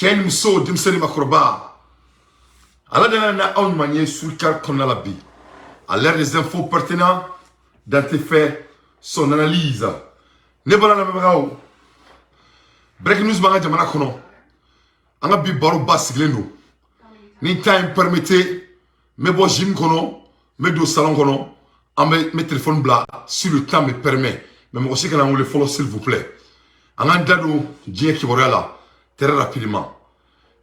Chen Muso, Dimseli Makroba. Alors, on a une manière sur le cas qu'on a la vie. À l'air des infos pertinentes, dans tes faits, son analyse. Ne voilà la même breaking news banga jamana kono. Anga bi baro basigleno. Ni time permettez, me bo gym kono, me do salon kono, mes téléphones bla, si le temps me permet. Mais moi aussi, quand on le follow, s'il vous plaît. Anga dado, djie qui là, très rapidement.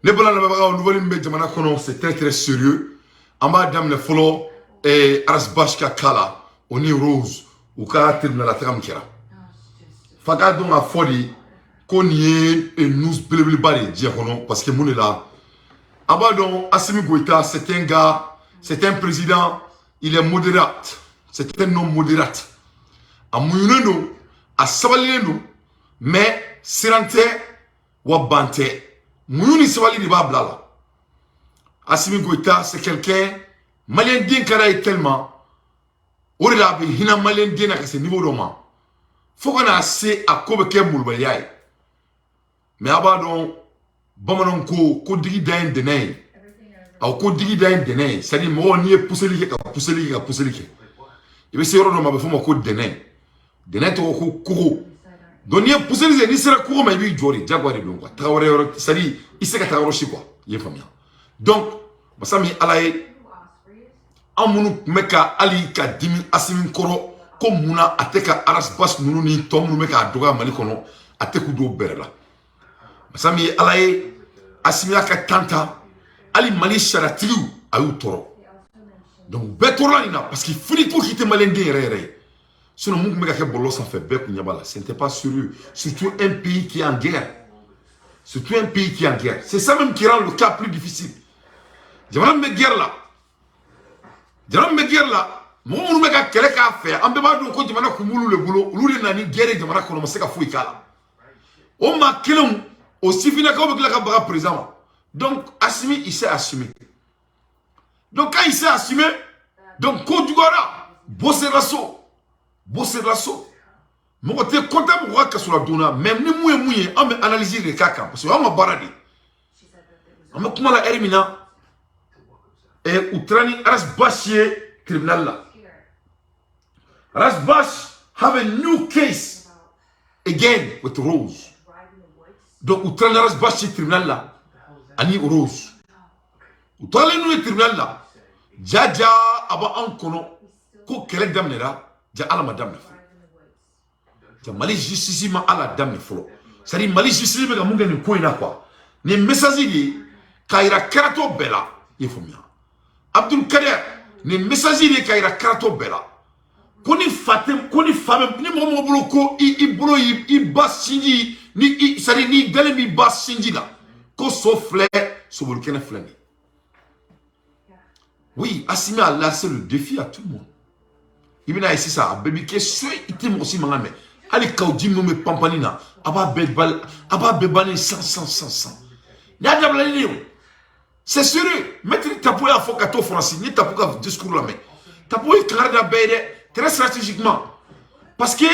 Ne voilà la même nouvelle mbé jamana kono, c'est très très sérieux. Amba dam le follow, et Arasbashka Kala, on est rose, ou ka termine la tram kera. Faga donc a fodi, qu'on y ait et nous blébli diacono, parce que mon est là. Abadon, Assimi Goïta, c'est un gars, c'est un président, il est modérat, c'est un homme modérat. A Mouyounou, a Sabalienou, mais Sirante, Wabante, Mouyuni Sabali de Bablala. Assimi Goïta, c'est quelqu'un. Malien din kara est tellement o de la bi hina malien din à ce niveau de ma faut qu'on a assez à kobe ke mulbayay mais abadon bamanon ko digi dain denay aw ko digi dain denay c'est à dire mo ni pousser li ka pousser li e be sero no ma be fo mo ko denay to ko kuro donc ni pousser li ni sera kuro ma bi jori jagwari don quoi tawre c'est à dire iseka tawro shi quoi yé famia donc basami alaye amunu meka ali ka dimi Assimi koro ko muna ateka Arasbash nunu ni tom nu meka doga mali kono ateku do berla masami alaye Assimi aka tanta ali mali sharatilu ayu toro donc betorla ina parce que fini pour quitter malende rere sinon mu meka ke bolo ça fait be kunyabala ce n'était pas sérieux surtout un pays qui est en guerre c'est ça même qui rend le cas plus difficile jamana me guerre là Jaram me guerre là, mon mec a quelqu'un à faire. En bébé, donc, quand tu le boulot, l'oulé n'a ni guerre de mana qu'on sait qu'à fouiller là. On m'a kilom, aussi fina comme que la cabra présent. Donc, Assimi, il s'est assumé. Donc, quand il s'est assumé, donc, quand tu vois bosser l'assaut. Mon côté, content pour voir que sur la donna, même ni mouillé, on m'a analysé les caca, parce qu'on m'a baradé. On m'a comment la Hermina. Et Outrani Arasbash tribunal là. Arasbash have a new case again with Rose. Donc Outrani Arasbash tribunal là. Ani Rose. Outrani nous tribunal là. Jaja aba ankono ko kele damnera ja ala madame na. Ja mali justice ma ala dame folo. C'est-à-dire mali justice be ga munga ni ko ina quoi. Ni message di kaira karato bela yefomia. Abdul Kader, les messagers de Kaira Karato Bella. Koni fatem, koni femme, ni momo bloko, i bas sinji, ni sari ni dale mi bas sinji là. Ko so flè, so volcane flèni. Oui, Assimi a lancé le défi à tout le monde. Il vient ici ça, baby que soit item aussi mangame. Ali kaudi no me pampanina, aba bebani sans. N'a pas la c'est sérieux. Mettre tapo à fokato français, ni tapo à discours là mais. Tapo est très stratégiquement. Parce que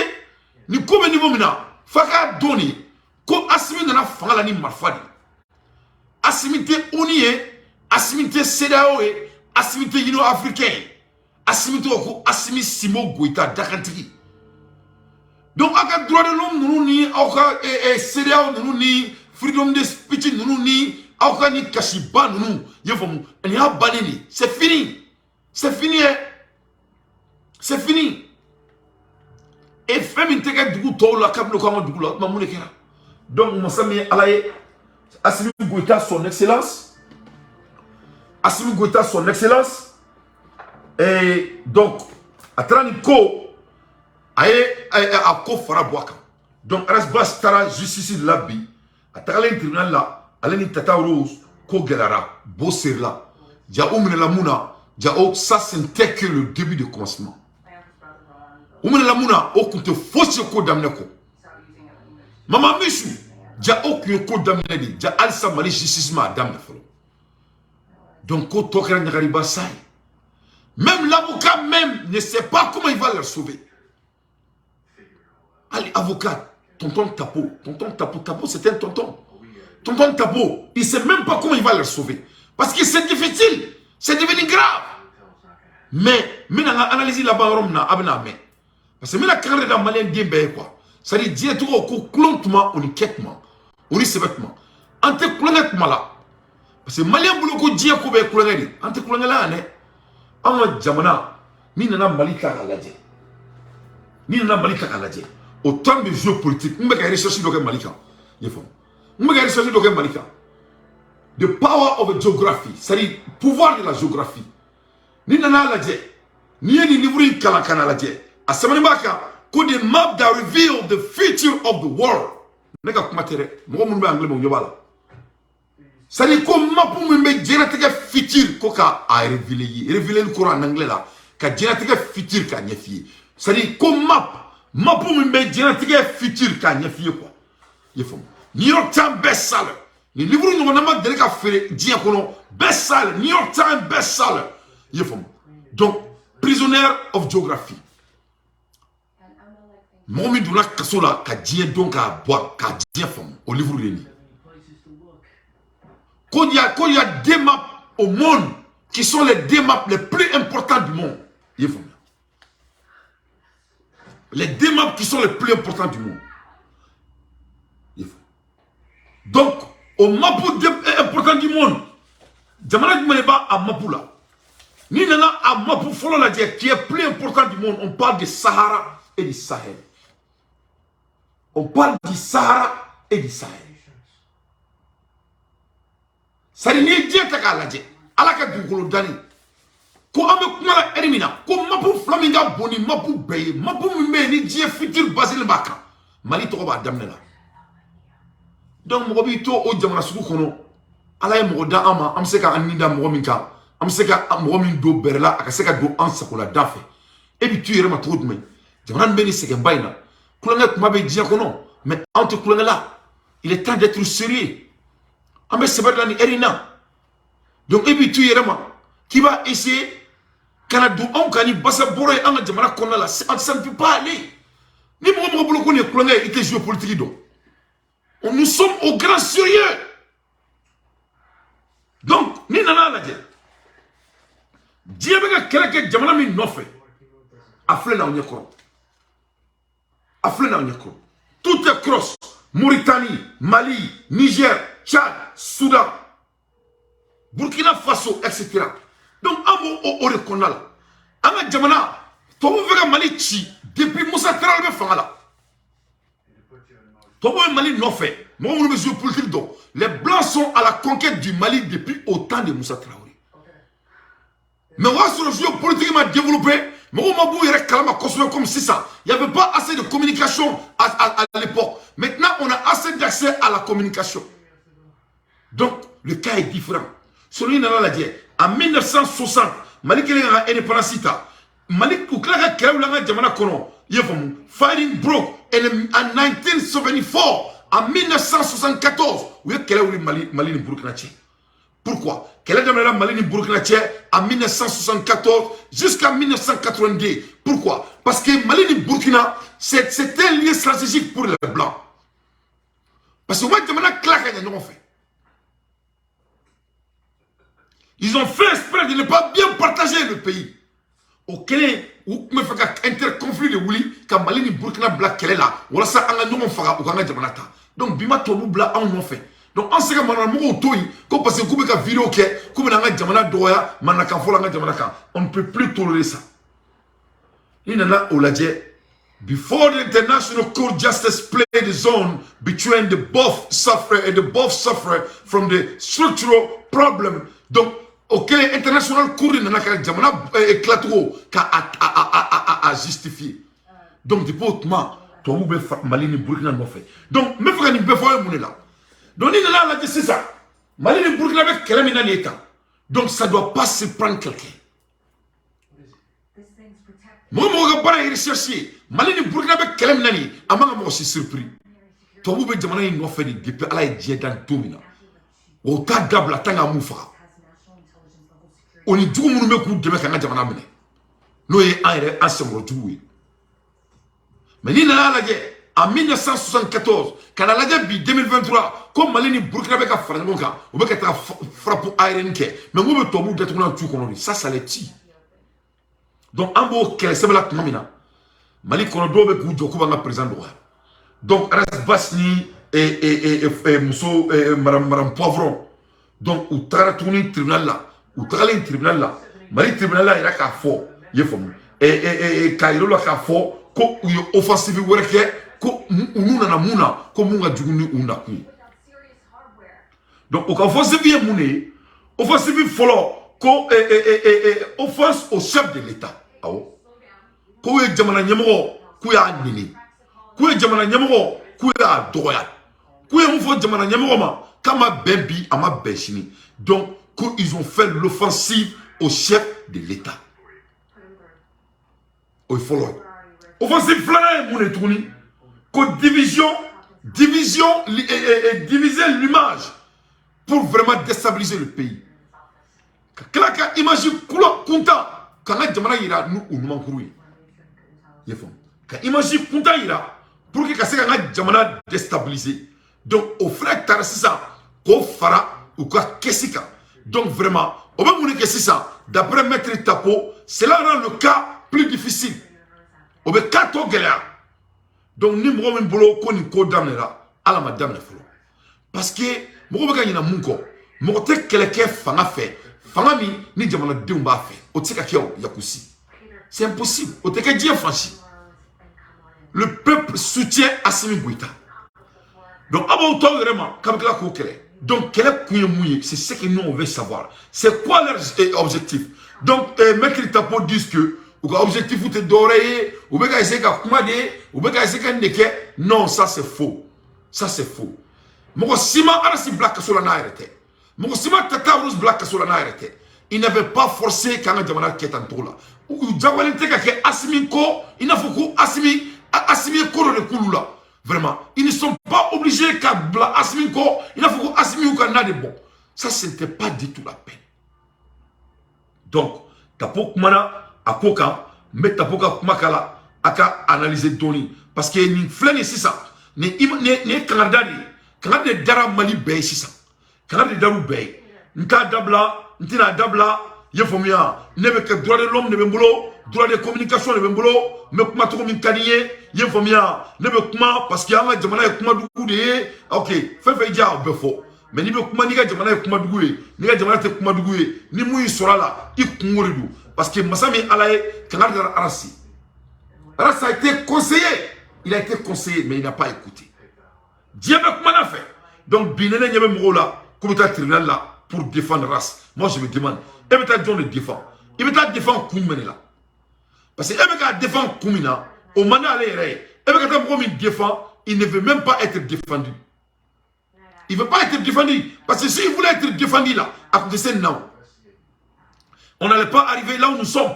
ni comme niveau mina, faka doni ko Assimi nana fanga la ni marfadi. Assimi te onie, Assimi te CEDEAO, Assimi te Union africaine. Assimi te ko Assimi Simo Goïta Dakantiki. Donc aka droit de l'homme nous ni aka CEDEAO nous ni freedom de speech nous ni Aukani Kashiba nous yefomu ni a banini c'est fini hein c'est fini et femme intègre du coup la kablo comme du coup la mamune kera donc Monsami alaye Assimi Goïta son excellence et donc atrani ko aye a ko fara boaka donc Arasbash tara justice de la bi atale tribunal là Aleni Tata Rose, Kogelara, Bosserla, Diao Lamuna, Diao, ça c'était que le début de commencement. Oumene Lamuna, au compte fausse kodamneko. Maman Michou, Diao qui est kodamné, Dia Alsa Mali Jisisma, Damnefolo. Donc, quand Tokran Nagariba Sai, même l'avocat même ne sait pas comment il va le sauver. Allez, avocat, tonton Tapo, c'est un tonton. tonton Tabo, il ne sait même pas comment il va les sauver. Parce que c'est difficile. C'est devenu grave. Mais, je vais analyser là-bas, parce que je vais quand dans malien bien quoi. Ça dit, Dieu tout au clontement, on y quêtement, on y sebettement. Ante clonettement là. Parce que malien boulot ko Dieu ko be cloneli. Ante clonela ne. Anga jamana, ni nana malika kalaje. Ni nana malika kalaje. Au temps de jeu politique, on va rechercher le malika. Il faut. On va rechercher le malika. The power of geography, c'est-à-dire pouvoir de la géographie. Ni nana laje, ni ni livre kalakana laje. A samani baka, ko the map that reveal the future of the world. Nega kumatere, mo mun ba anglais mo yobala. C'est-à-dire ko map mun be génétique future ko ka a révéler le Coran en anglais là, ka génétique future ka nyefi. C'est-à-dire ko map mun be génétique future ka nyefi quoi. Yefom. New York Times bestseller. Les livres nous on a marqué de faire dire qu'on bestseller, New York Times bestseller. Yefom. Donc prisoner of geography. Mon mi doula kasola ka dien donc à boire ka dien femme au livre leni. Quand il y a des maps au monde qui sont les deux maps les plus importants du monde. Les deux maps qui sont les plus importants du monde. Donc, au map important du monde, Jamana du Maneba à Mapoula. Ni nana à Mapou Folo la qui est plus important du monde, on parle du Sahara et du Sahel. On parle du Sahara et du Sahel. Ça n'est ni Dieu ta kalaje. Alaka du kolo dani. Ko ame kumala elimina. Ko mapu flaminga boni mapu beye. Mapu mime ni Dieu futur basile baka. Mali to ba damnela. Donc mo bi to o jamana suku kono. Ala e mo da ama am se ka anida mo minka. Am se ka mo min do berla aka se ka do ansa ko la dafe. E bi tu yere ma to dum. Jamana mbeni se ke bayna. Kulanga kuma be Dieu kono. Mais entre kulanga là, il est temps d'être sérieux. Ambe sebadla ni erina. Donc ebi tu yerema qui va essayer kana du on kani basa boroy anga jamana konna la ça ne peut pas aller. Ni mo bloquer ni kolonga ite géopolitique do. Nous sommes au grand sérieux. Donc ni nana la je. Dieu bega keleke jamana mi nofe. Afle na onyeko. Afle na onyeko. Tout est cross. Mauritanie, Mali, Niger, Tchad, Soudan, Burkina Faso, etc. Donc, amo o reconnaît. Anga jamana, tobo vega Mali chi depuis Moussa Traoré fangala. Tobo Mali non fait. Moi, on mesure politique donc. Les blancs sont à la conquête du Mali depuis autant de Moussa Traoré. Mais on va sur le jeu politique m'a développé. Mais on m'a bouillé comme si ça. Il n'y avait pas assez de communication à l'époque. Maintenant, on a assez d'accès à la communication. Donc, le cas est différent. Celui là l'a dit. En 1960, Mali Kéléga indépendance. Mali Kouklaka Kéléga Jamana Kono. Fighting broke. En 1974, en 1974, où est Kéléga Mali Burkina. Pourquoi? Quel est le Mali Burkina en 1974 jusqu'à 1982? Pourquoi? Parce que Mali Burkina, c'était un lieu stratégique pour les Blancs. Parce que moi, je me fait. Ils ont fait exprès de ne pas bien partager le pays. Au Kenya, où me fait interconflit de Wouli, quand Mali Burkina Black Kelle là, on a ça en a faga ou en Jamanata. Donc, Bima Tobu Bla en fait. Donc, en ce cas, parce que vous avez vidéo qui est, comme dans la Jamana Doya, on ne peut plus tolérer ça. Il y en a où la dit, before the international court justice played the zone between the both suffer and the both suffer from the structural problem. Donc, ok, international court n'a pas Jamana éclatero à justifier. Donc, du coup, toi, vous avez Mali ni Burkina non fait. Donc, me faire une before mon là. Donc, il a dit c'est ça. Mali et Burkina avec Kélamina l'État. Donc, ça ne doit pas se prendre quelqu'un. Moi, je vais aller rechercher. Mali et Burkina avec Kélamina l'État. Je suis aussi surpris. Toi, vous avez dit que fait depuis Allah et Dieu dans tout le monde. Au tas d'abord, la tanga moufa. On est tout le monde qui est dans le monde. Nous sommes en train de se faire. Mais il a dit en 1974, quand la Gabi 2023, comme Malini Burkina Faso Franca, on veut qu'être frappé aérien, mais on veut tomber d'être dans tout comme ça, ça les tue. Donc, en gros, quelle est la Kamina? Mali Konodo avec Goudjoko va présent. Donc, Aras Basni et Mousso et Madame Poivron. Donc, ou Taratouni tribunal là, ou Taralin tribunal là, Mali tribunal là, il y a qu'à fort, il y a fort. Et Kairo là qu'à fort, ko offensive worker, ko ununa na muna, ko munga djuguni unda kui. Donc, au offensive yé mouné, offensive follow, ko offense au chef de l'État. Ko ye jamana nyamoro, ku ya nini. Ku ye jamana nyamoro, ku ya doya. Ku ye mufo jamana nyamoro ma, kama bembi ama beshini. Donc, ils ont fait l'offensive au chef de l'État. Il follow. Offensive flana mon tourni. Que division, diviser l'image pour vraiment déstabiliser le pays. Quand imagine kula kunta, quand la jamana ira nous ou nous manquons. Quand imagine kunta ira pour que la jamana déstabiliser. Donc au frère Tarasisa, ko fara ou quoi kesika. Donc vraiment, on va mourir que c'est ça. D'après Maître Tapo, cela rend le cas plus difficile. On va 4 galères. Donc, nous avons un boulot qu'on est codé à la madame de Folo. Parce que, nous avons gagné un mouko. Nous avons quelqu'un fanga fait. Fanga mi, ni jamana deumba fait. Au tseka kiao, yakusi. C'est impossible. Au teka dia franchi. Le peuple soutient Assimi Goïta. Donc, avant tout, vraiment, comme la coquille. Donc, quel est c'est ce que nous on veut savoir. C'est quoi leur objectif? Donc, Maître Tapo disent que l'objectif est de dorer, ou bien essayer de commander, ou bien essayer de neke. Non, ça c'est faux. Ça c'est faux. Mon sima arasi black sur la naïrete. Mon sima tata rose black sur la naïrete. Il n'avait pas forcé quand on a dit en tout là. Ou Djawalente kake asimi ko, il n'a faut asimi ko de kulula. Vraiment, ils ne sont pas obligés qu'à asimi ko, il n'a faut asimi ou kana de bon. Ça c'était pas du tout la peine. Donc, tapo kumana Akoka, mais tapoka makala, aka analyser Tony. Parce que ni flène c'est ça. Ni Canada dara Mali bay c'est ça. Canada daru bay. Nta dabla, ntina dabla, yefomia. Nebe que droit de l'homme ne bembolo, droit de communication ne bembolo, mais kuma to min kaniye, yefomia. Nebe kuma parce qu'il y a un jamana kuma dugu de, ok, fait dia befo. Mais ni be kuma ni ga jamana kuma dugu ni ga jamana te kuma dugu ni muyi sorala, i kungoridu. Parce que Massami Alaye, Canada Arassi. Arassi a été conseillé. Il a été conseillé, mais il n'a pas écouté. Dieu m'a comment a fait. Donc, Binene Nyame Mourola, comme un tribunal là, pour défendre race. Moi, je me demande, et bien, John le défend. Il va défendre Koumene là. Parce que, il va défendre Koumina, au mandat à l'air, et bien, quand il défend, il ne veut même pas être défendu. Il ne veut pas être défendu. Parce que s'il voulait être défendu là, à côté de ça, non. On n'allait pas arriver là où nous sommes.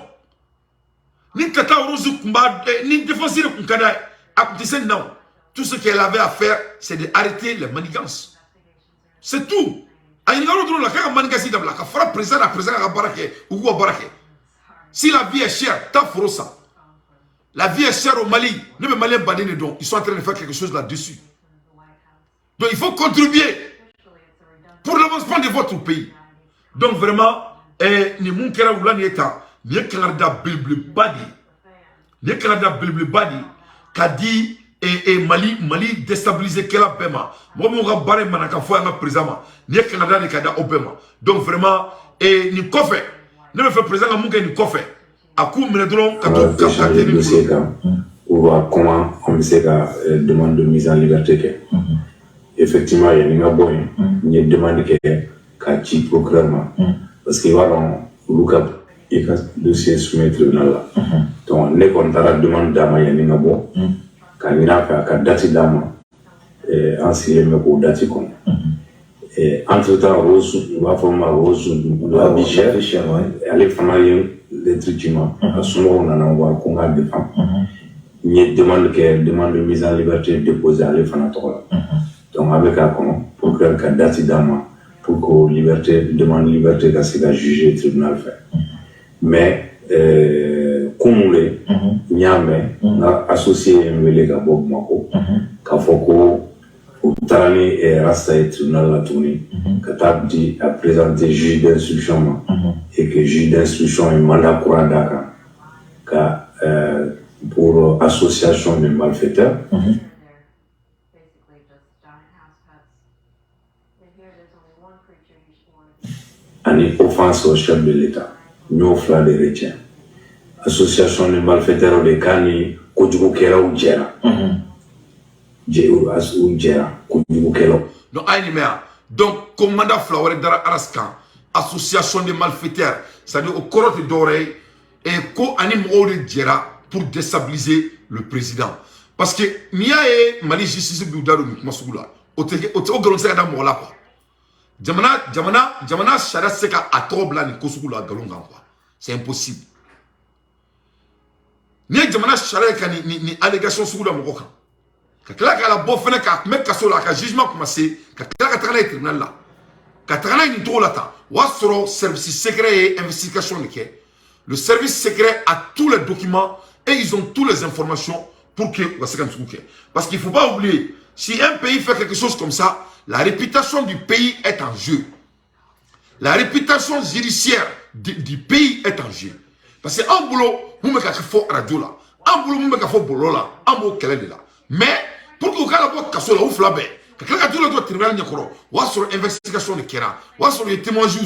Ni Tata Orozu Kumba, ni défensif de Kunkada, à côté de non. Tout ce qu'elle avait à faire, c'est d'arrêter les manigances. C'est tout. Si la vie est chère, t'as fait ça. La vie est chère au Mali. Les Maliens badinent donc. Ils sont en train de faire quelque chose là-dessus. Donc il faut contribuer pour l'avancement de votre pays. Donc vraiment, ni mon kera wula ni eta ni Canada bilble badi kadi Mali déstabiliser kela bema mo ga bare manaka fo nga président ni Canada ni kada obema. Donc vraiment ni kofe ne me fait président mon ni kofe aku mene dron kato on va comment on sait la demande de mise en liberté. Effectivement il y a une bonne ni demande que kachi programme. Parce que voilà, il y a un dossier soumis au tribunal. Donc, les contrats demandent d'ama yanina bon, quand il a fait un date d'ama, ancien me pour date con. Et entre temps, Rose, il va former Rose, la bichère, aller faire les traitements. À ce moment, on a un combat de femmes. Il y a une demande de mise en liberté déposée à l'effanatoire. Donc, avec un comment, pour créer un date d'ama. Pour que liberté demande liberté qu'à ce qu'a jugé le tribunal fait. Mais kumule nyame na associé mbele ka bob mako ka foko utarani rasta et tribunal la tourner ka tabdi à présenter juge d'instruction et que juge d'instruction est mandat courant d'aka ka pour association de malfaiteurs ani offense au chef de l'État nous fla de retien association de malfaiteurs de kani kojugo kera ou jera kojugo kera non ayni mea donc commandant Flawere dara araskan association de malfaiteurs c'est-à-dire au korote d'oreille et ko ani mo de jera pour déstabiliser le président parce que niya e mali justice bi daro mi kuma sugula o galon se da mo la quoi jamana sharia se ka atobla ni kosugula galon kan quoi c'est impossible ni jamana sharia ka ni allégation sugula mo kan ka kala ka la bo fene ka me ka so la ka jugement commencé ka kala ka tala tribunal la ka tala ni to la ta wa soro service secret et investigation ni ke le service secret a tous les documents et ils ont toutes les informations pour que parce qu'il ne faut pas oublier, si un pays fait quelque chose comme ça, la réputation du pays est en jeu. La réputation judiciaire du pays est en jeu. Parce que en boulot, vous me faites radio là, en boulot, vous me faites boulot là, en boulot, quel est là. Mais pour que vous ayez la casse là, vous flabez. Quand vous avez le tribunal, vous avez une investigation de Kera, vous avez des témoignages,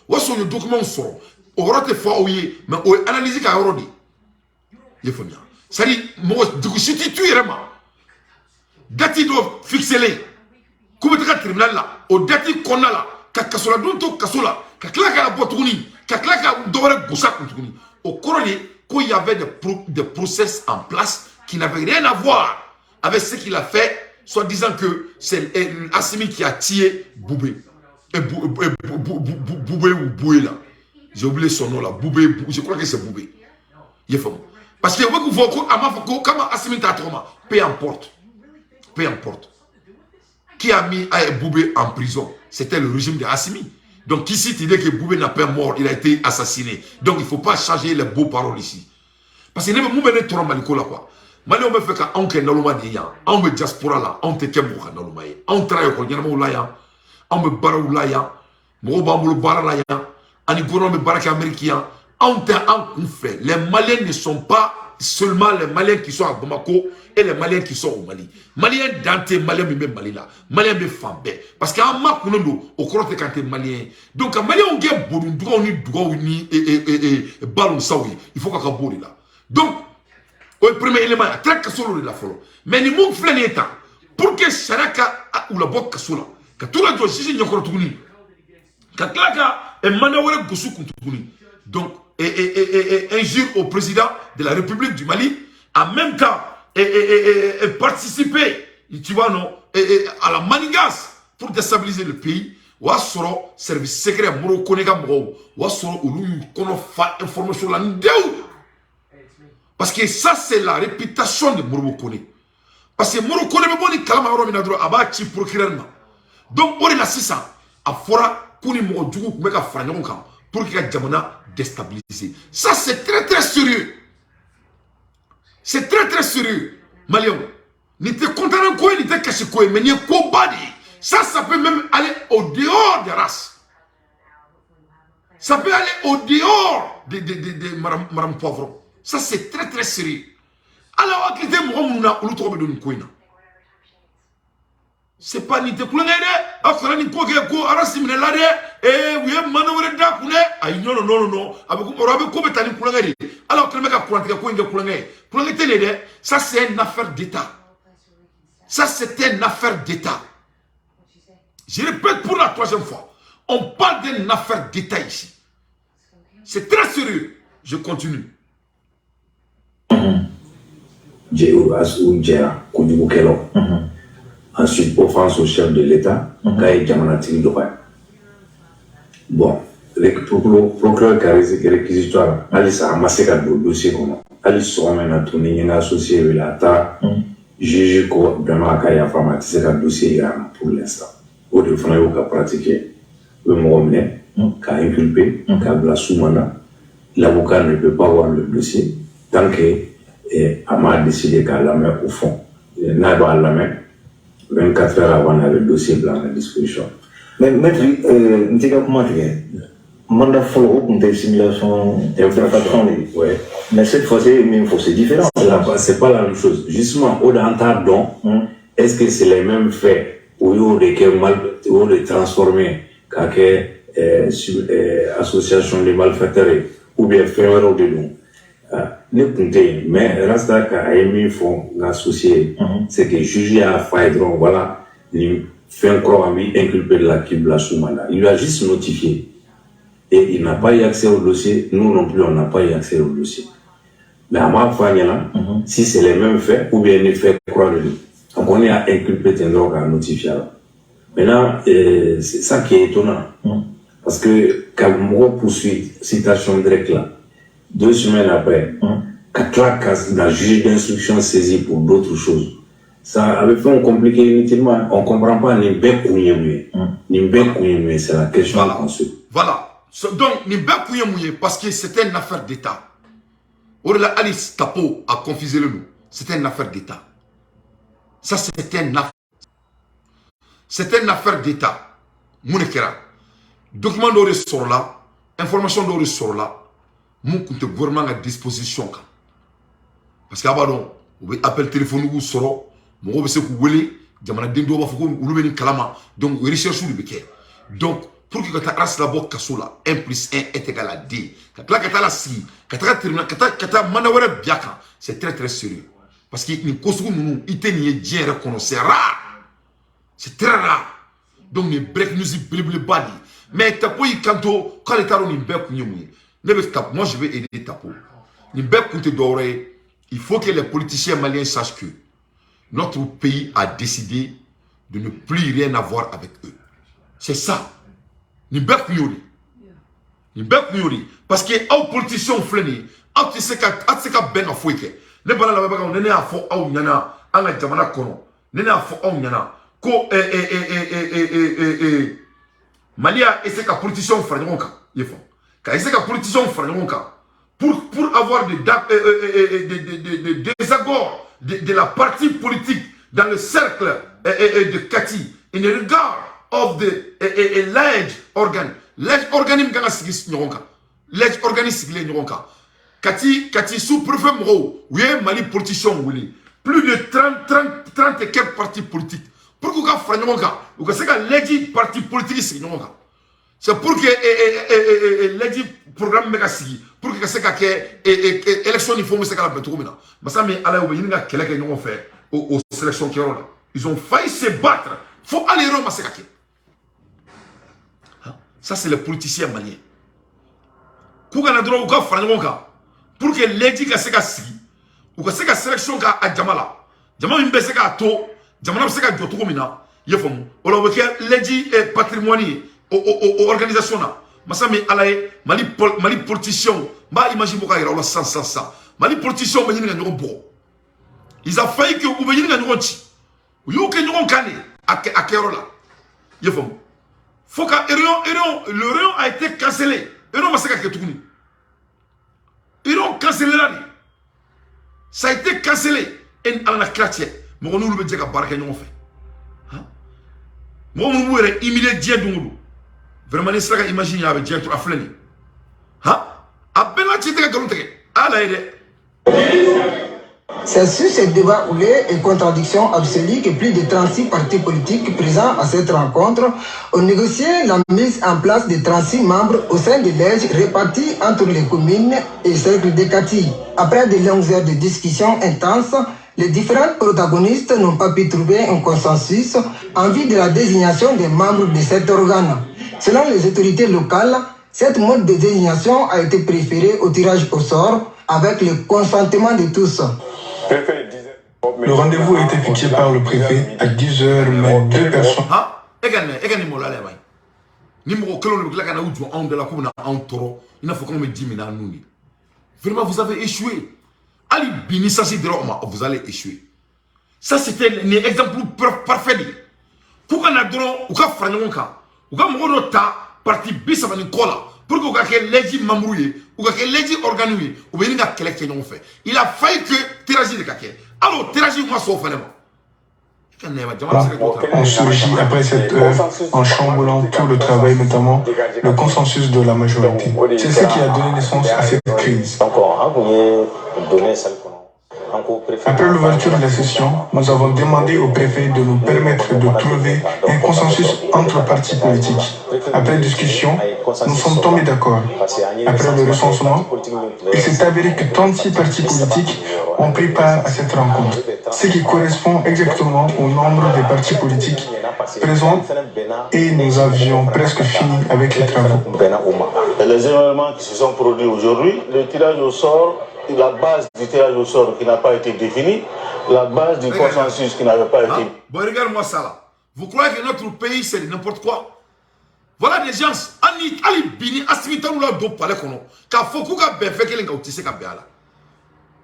vous avez des documents, vous avez des fois, mais vous avez analysé qu'à Eurodi. Il faut bien. C'est-à-dire, si tu es vraiment, dati doivent fixer les. Comme tu as tribunal là, au dati qu'on a là, kasola dunto kasola, kaklaka la botouni, kaklaka d'ore goussak botouni. Au coroner, qu'il y avait des process en place qui n'avaient rien à voir avec ce qu'il a fait, soit disant que c'est Assimi qui a tué Boubé. Boubé ou Boué là. J'ai oublié son nom là. Boubé, je crois que c'est Boubé. Il est fort. Parce que vous voyez, comme Assimi Tatroma, peu importe. Peu importe. Qui a mis Boubé en prison? C'était le régime de Assimi. Donc ici, tu dis que Boubé n'a pas mort, il a été assassiné. Donc il ne faut pas changer les beaux paroles ici. Parce que nous sommes trop maliko là quoi. Mali on me fait qu'on est naluma diya, on me diaspora là, on te kembo naluma ye, on travaille ko nyama ulaya, on me bara ulaya, mo ba mo bara la ya, ani gono me bara américain, on te en fait. Les Maliens ne sont pas seulement les Maliens qui sont à Bamako et les Maliens qui sont au Mali. Maliens dante Maliens même Mali là, Maliens me fambe parce qu'en ma kunondo au crote quand t'es Malien. Donc en Malien on gagne bon droit ni et ballon saoui, il faut qu'on boli là. Donc au premier élément, très cassolo de la follow. Mais ni mon flâne étant, pour que Saraka ou la boque cassola, que tout le monde si n'y a pas de Katlaka et Manawara Gossou Kuntuni. Donc, injure au président de la République du Mali, en même temps, participer, tu vois, non, à la manigance pour déstabiliser le pays. Ouassoro, service secret, Moro Konega Moro, Ouassoro, ou lui, qu'on a information là, parce que ça, c'est la réputation de Morokone. Parce que Morokone, mais bon, Kalamaro Minadro, Abachi procureur. Donc, on est là, c'est ça. À Fora, Kuni Morodjou, Meka Franyon, pour que la Djamana déstabilise. Ça, c'est très, très sérieux. C'est très, très sérieux. Malion, n'était content de quoi, n'était caché quoi, mais n'y a quoi badi. Ça peut même aller au dehors des races. Ça peut aller au dehors de Madame Poivron. Ça, c'est très, très sérieux. Alors, c'est pas ni te koulengé, après ni koke ko arasimine là de, oui, manowre da koulé, aïe non, avec ko betani koulengé. Alors, que le mec a koulengé de, ça c'est une affaire d'État. Ça c'est une affaire d'État. Je répète pour la troisième fois, on parle d'une affaire d'État ici. C'est très sérieux. Je continue. Ensuite, offense au chef de l'État, bon, le procureur qui a réquisitoire, Alice a amassé le dossier comme Alice a tourné, il a associé avec l'ATA, juge vraiment à Kaya informatisé le dossier pour l'instant. Au défend, il a pratiqué le mot qui a inculpé, qui a sous mandat. L'avocat ne peut pas voir le dossier. tant que Ama a décidé qu'à la main au fond, n'a pas la main, 24 heures avant, on a le dossier blanc à disposition. Mais maître, nous avons commencé. Mandat follow pour une simulation d'infraction. Ouais. Mais cette fois-ci, c'est différent. C'est pas la même chose. Justement, au dentar don, est-ce que c'est les mêmes faits où il y a des transformés, association de malfaiteurs ou bien faire de nous? Ne comptez, mais Rasta a émis font associé, c'est que juger à Faïdron, voilà, il fait encore inculpé de la Kibla Soumana. Il lui a juste notifié. Et il n'a pas eu accès au dossier, nous non plus, on n'a pas eu accès au dossier. Mais à ma foi, si c'est les mêmes faits, ou bien les faits croire de lui. Donc on est à inculper Tendrock à notifier. Maintenant, c'est ça qui est étonnant. Parce que quand on poursuit, citation directe là, 2 semaines après, quand la juge d'instruction saisie pour d'autres choses, ça avait fait compliqué inutilement. On ne comprend pas ni bec ou ni c'est la question qu'on se. Voilà. Donc, ni bec ou parce que c'était une affaire d'État. Orla Alice Tapo a confusé le nous. C'était une affaire d'État. Ça, c'était une affaire. C'était une affaire d'État. Mounekera. Document d'oré sort là. Information d'oré sort là. Mon compte gouvernement à disposition. Parce qu'avant, on appelle téléphone ou sort. Mon obé se koulé. Jamana dendo ba foko ulubeni kalama. Donc, recherche ou le béquet. Donc, pour que tu aies la boîte cassula, 1 plus 1 est égal à 2. Quand tu as la si, quand tu as manawara biaka, c'est très très sérieux. Parce que nous nous bien reconnu, c'est rare. C'est très rare. Donc les break news blibli badi. Mais tapo y kanto quand les taros ni bec nyumui. Moi je vais aider tapo. Ni bec kunte doré, il faut que les politiciens maliens sachent que notre pays a décidé de ne plus rien avoir avec eux. C'est ça. Ni bec nyori. Ni bec nyori. Parce que aux politiciens fleni, aux tu sais qu'à ben afouike. Ne bala la baba on est à fond au nyana, à la jamana kono. Ne a fond au nyana. Ko Malia essaie qu'à politicien franjonka. Yefon. Quand essaie qu'à politicien franjonka. Pour avoir des désaccords de la partie politique dans le cercle de Kati in regard of the large organ. Large organisme gana sigis nyonka. Large organisme sigile nyonka. Kati sous-préfet Moro, oui, Mali politicien, oui. Plus de 30 et quelques partis politiques. Pour que vous fassiez vous avez un parti politique. C'est pour que l'élection programme Megassi, pour que vous ayez élection, il faut que vous ayez mais ça, mais allez, vous avez fait aux sélections qui ont là. Ils ont failli se battre. Il faut aller au Massekake. Ça, c'est les politiciens maliens. Pour que l'élection soit ou que la sélection à Djamala. Djamala est à to, Djamala est à Djotoumina. Yefom, ou le l'élection patrimoine aux organisations. Masami alaye, Mali politicien, ma imagine pourquoi il y a ça. Mali politicien, mais il y a un bon. Ils ont failli que vous voyez un ronchi. Vous avez un cané à Kérola. Yefom. Faut que le rayon a été cancellé. Rayon m'a séqué tout. Rayon cancellé là. Ça a été cancellé. Et à la clatière. Mais on nous le dit qu'à barque nous fait. Moi, on nous est humilié Dieu d'où. Vraiment, les sagas imaginent avec Dieu tout à flâner. À peine la tête de la à la C'est sur ce débat houlé et contradiction absolue que plus de 36 partis politiques présents à cette rencontre ont négocié la mise en place de 36 membres au sein de l'EJ répartis entre les communes et cercles de Kati. Après de longues heures de discussion intenses, les différents protagonistes n'ont pas pu trouver un consensus en vue de la désignation des membres de cet organe. Selon les autorités locales, cette mode de désignation a été préférée au tirage au sort avec le consentement de tous. Le rendez-vous a été fixé par le préfet à 10h, mais 2 personnes. Vraiment, vous avez échoué. Ali Bini Sassi Droma, vous allez échouer. Ça, c'était un exemple parfait. Pourquoi on a droit, ou quoi, Franonka, ou quoi, mon ta parti Bissavani Kola, pour que quelqu'un l'ait membrouillé, ou quelqu'un l'ait organisé, ou bien quelqu'un qui fait. Il a failli que Tiraji de quelqu'un. Alors, Tiraji, moi, sauf finalement. On surgit après cette œuvre en chamboulant tout le travail, notamment le consensus de la majorité. C'est ce qui a donné naissance à cette crise. Après l'ouverture de la session, nous avons demandé au préfet de nous permettre de trouver un consensus entre partis politiques. Après discussion, nous sommes tombés d'accord. Après le recensement, il s'est avéré que 36 partis politiques ont pris part à cette rencontre, ce qui correspond exactement au nombre de partis politiques présents et nous avions presque fini avec les travaux. Les événements qui se sont produits aujourd'hui, le tirage au sort, la base du tirage au sort qui n'a pas été définie, la base du consensus qui n'avait pas été... Bon, regarde-moi ça là. Vous croyez que notre pays c'est n'importe quoi? Voilà des gens, Ali Bini, Asimitan ou la do palais kono, ka foku ka ben fait que les se ka ben là.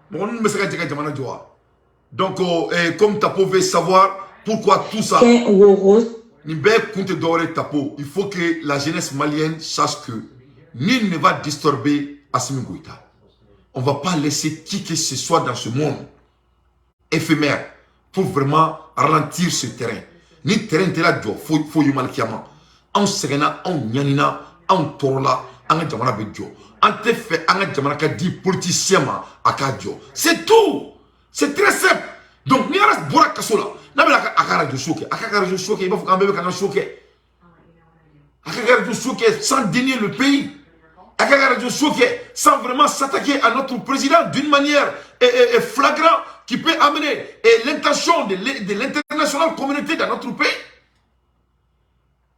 Bon, nous me sera dit que donc, comme tu pouvez savoir pourquoi tout ça. Il faut que la jeunesse malienne sache que nul ne va disturber Assimi Goïta. On ne va pas laisser qui que ce soit dans ce monde éphémère pour vraiment ralentir ce terrain. Ni terrain de la joie, il faut y malkiama. On segena, on yanina, on torola, on jamana bejo. On te fait, on jamana ka di politicien à kadio. C'est tout. C'est très simple. Donc, ni aras bora kasola. Na bela akara de choquer. Akara de choquer, il va falloir quand même choquer. Akara de choquer sans dénier le pays. Akara de choquer sans vraiment s'attaquer à notre président d'une manière flagrante qui peut amener l'intention de l'internationale communauté dans notre pays.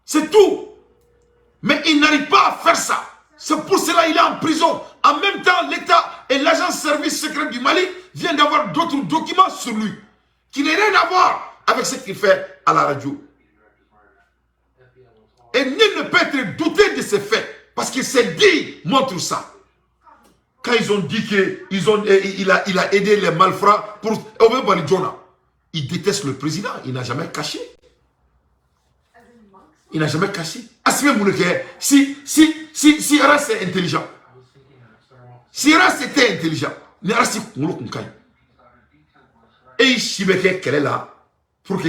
C'est tout. Mais il n'arrive pas à faire ça. C'est pour cela qu'il est en prison. En même temps, l'État et l'agence service secret du Mali viennent d'avoir d'autres documents sur lui qui n'ont rien à voir avec ce qu'il fait à la radio. Et nul ne peut être douté de ces faits parce qu'il s'est dit, montre ça. Quand ils ont dit qu'il a aidé les malfrats pour il déteste le président, il n'a jamais caché. Il n'a jamais caché. Si Aras est intelligent, si Aras était intelligent, et il chibeke qu'elle est là pour que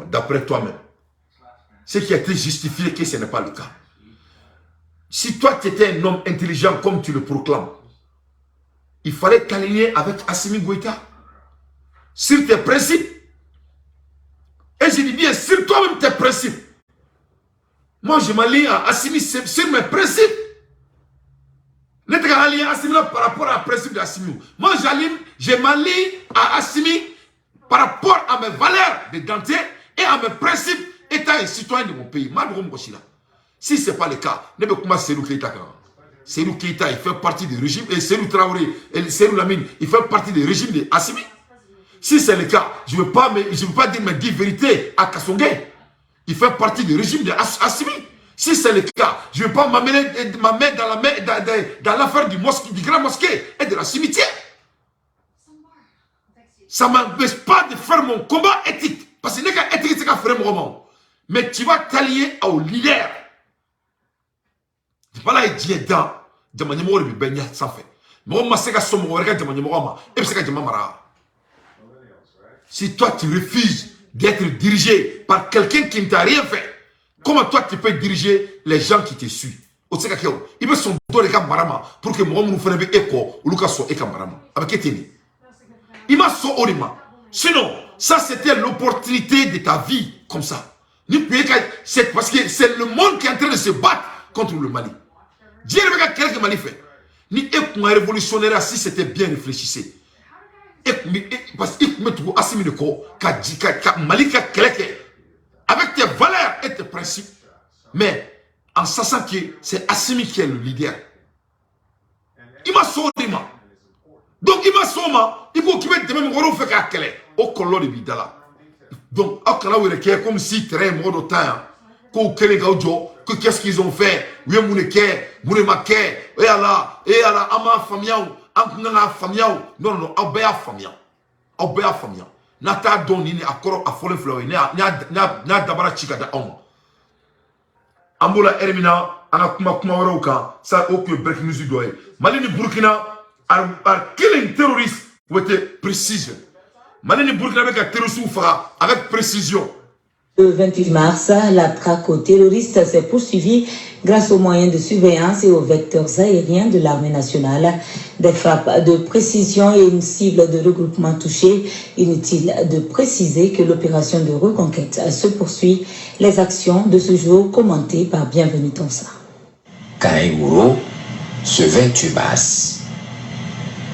d'après toi-même. Ce qui a été justifié que ce n'est pas le cas. Si toi tu étais un homme intelligent comme tu le proclames, il fallait t'aligner avec Assimi Goïta sur tes principes. Et je dis bien, sur toi-même tes principes. Moi, je m'allie à Assimi sur mes principes. Ne te allié à Assimi par rapport à principe d'Assimi. Moi, je m'allie à Assimi par rapport à mes valeurs de dentier et à mes principes étant un citoyen de mon pays. Si ce n'est pas le cas, ne peux pas Serou Keïta. Serou Keïta, il fait partie du régime, et Serou Traoré, et Serou Lamine, il fait partie du régime de Assimi. Si c'est le cas, je ne veux pas dire mes 10 vérités à Kassongé. Il fait partie du régime de Assimi. Si c'est le cas, je ne veux pas m'amener ma main dans l'affaire du grand mosquée et de la cimetière. Ça ne m'empêche pas de faire mon combat éthique. Parce que n'est qu'à éthique, c'est qu'à faire mon roman. Mais tu vas t'allier au leader. Tu vas là et dire dans Djamanyemo de Benya sans fait. Mais on m'a dit que son mot regarde Djamanyemo et puis c'est que Djamamara. Si toi tu refuses d'être dirigé par quelqu'un qui ne t'a rien fait, comment toi tu peux diriger les gens qui te suivent? Il veut son dos de Kamarama pour que moi nous fasse écho ou Lucas soit Kamarama. Avec Eteni. Il m'a sauvé Orima. Sinon, ça c'était l'opportunité de ta vie comme ça. C'est parce que c'est le monde qui est en train de se battre contre le Mali. Dieu regarde quelqu'un Mali fait. Ni un révolutionnaire si c'était bien réfléchissé. Parce que tu as assimilé Malika Keleke avec tes valeurs et tes principes, mais en sachant que c'est Assimi qui est le leader. Il m'a sauvé. Donc il m'a sauvé. Il faut qu'il mette même un fait qu'à Kele au colon de Bidala. Donc, comme si très mort de temps, qu'est-ce qu'ils ont fait? Oui, et Allah, ama famiao. Non, Abéa Famian. Abéa Famian. Nata doni ni akoro a folen flow ni na dabara chika da on. Ambola Hermina, Anakuma Kumawaroka, ça aucun break music doy. Malini Burkina are killing terrorists with precision. Malini Burkina avec un terroriste avec précision. Le 28 mars, la traque aux terroristes s'est poursuivie grâce aux moyens de surveillance et aux vecteurs aériens de l'armée nationale. Des frappes de précision et une cible de regroupement touchée. Inutile de préciser que l'opération de reconquête se poursuit. Les actions de ce jour commentées par Bienvenue Tonsa. Karaïouro, ce 28 mars,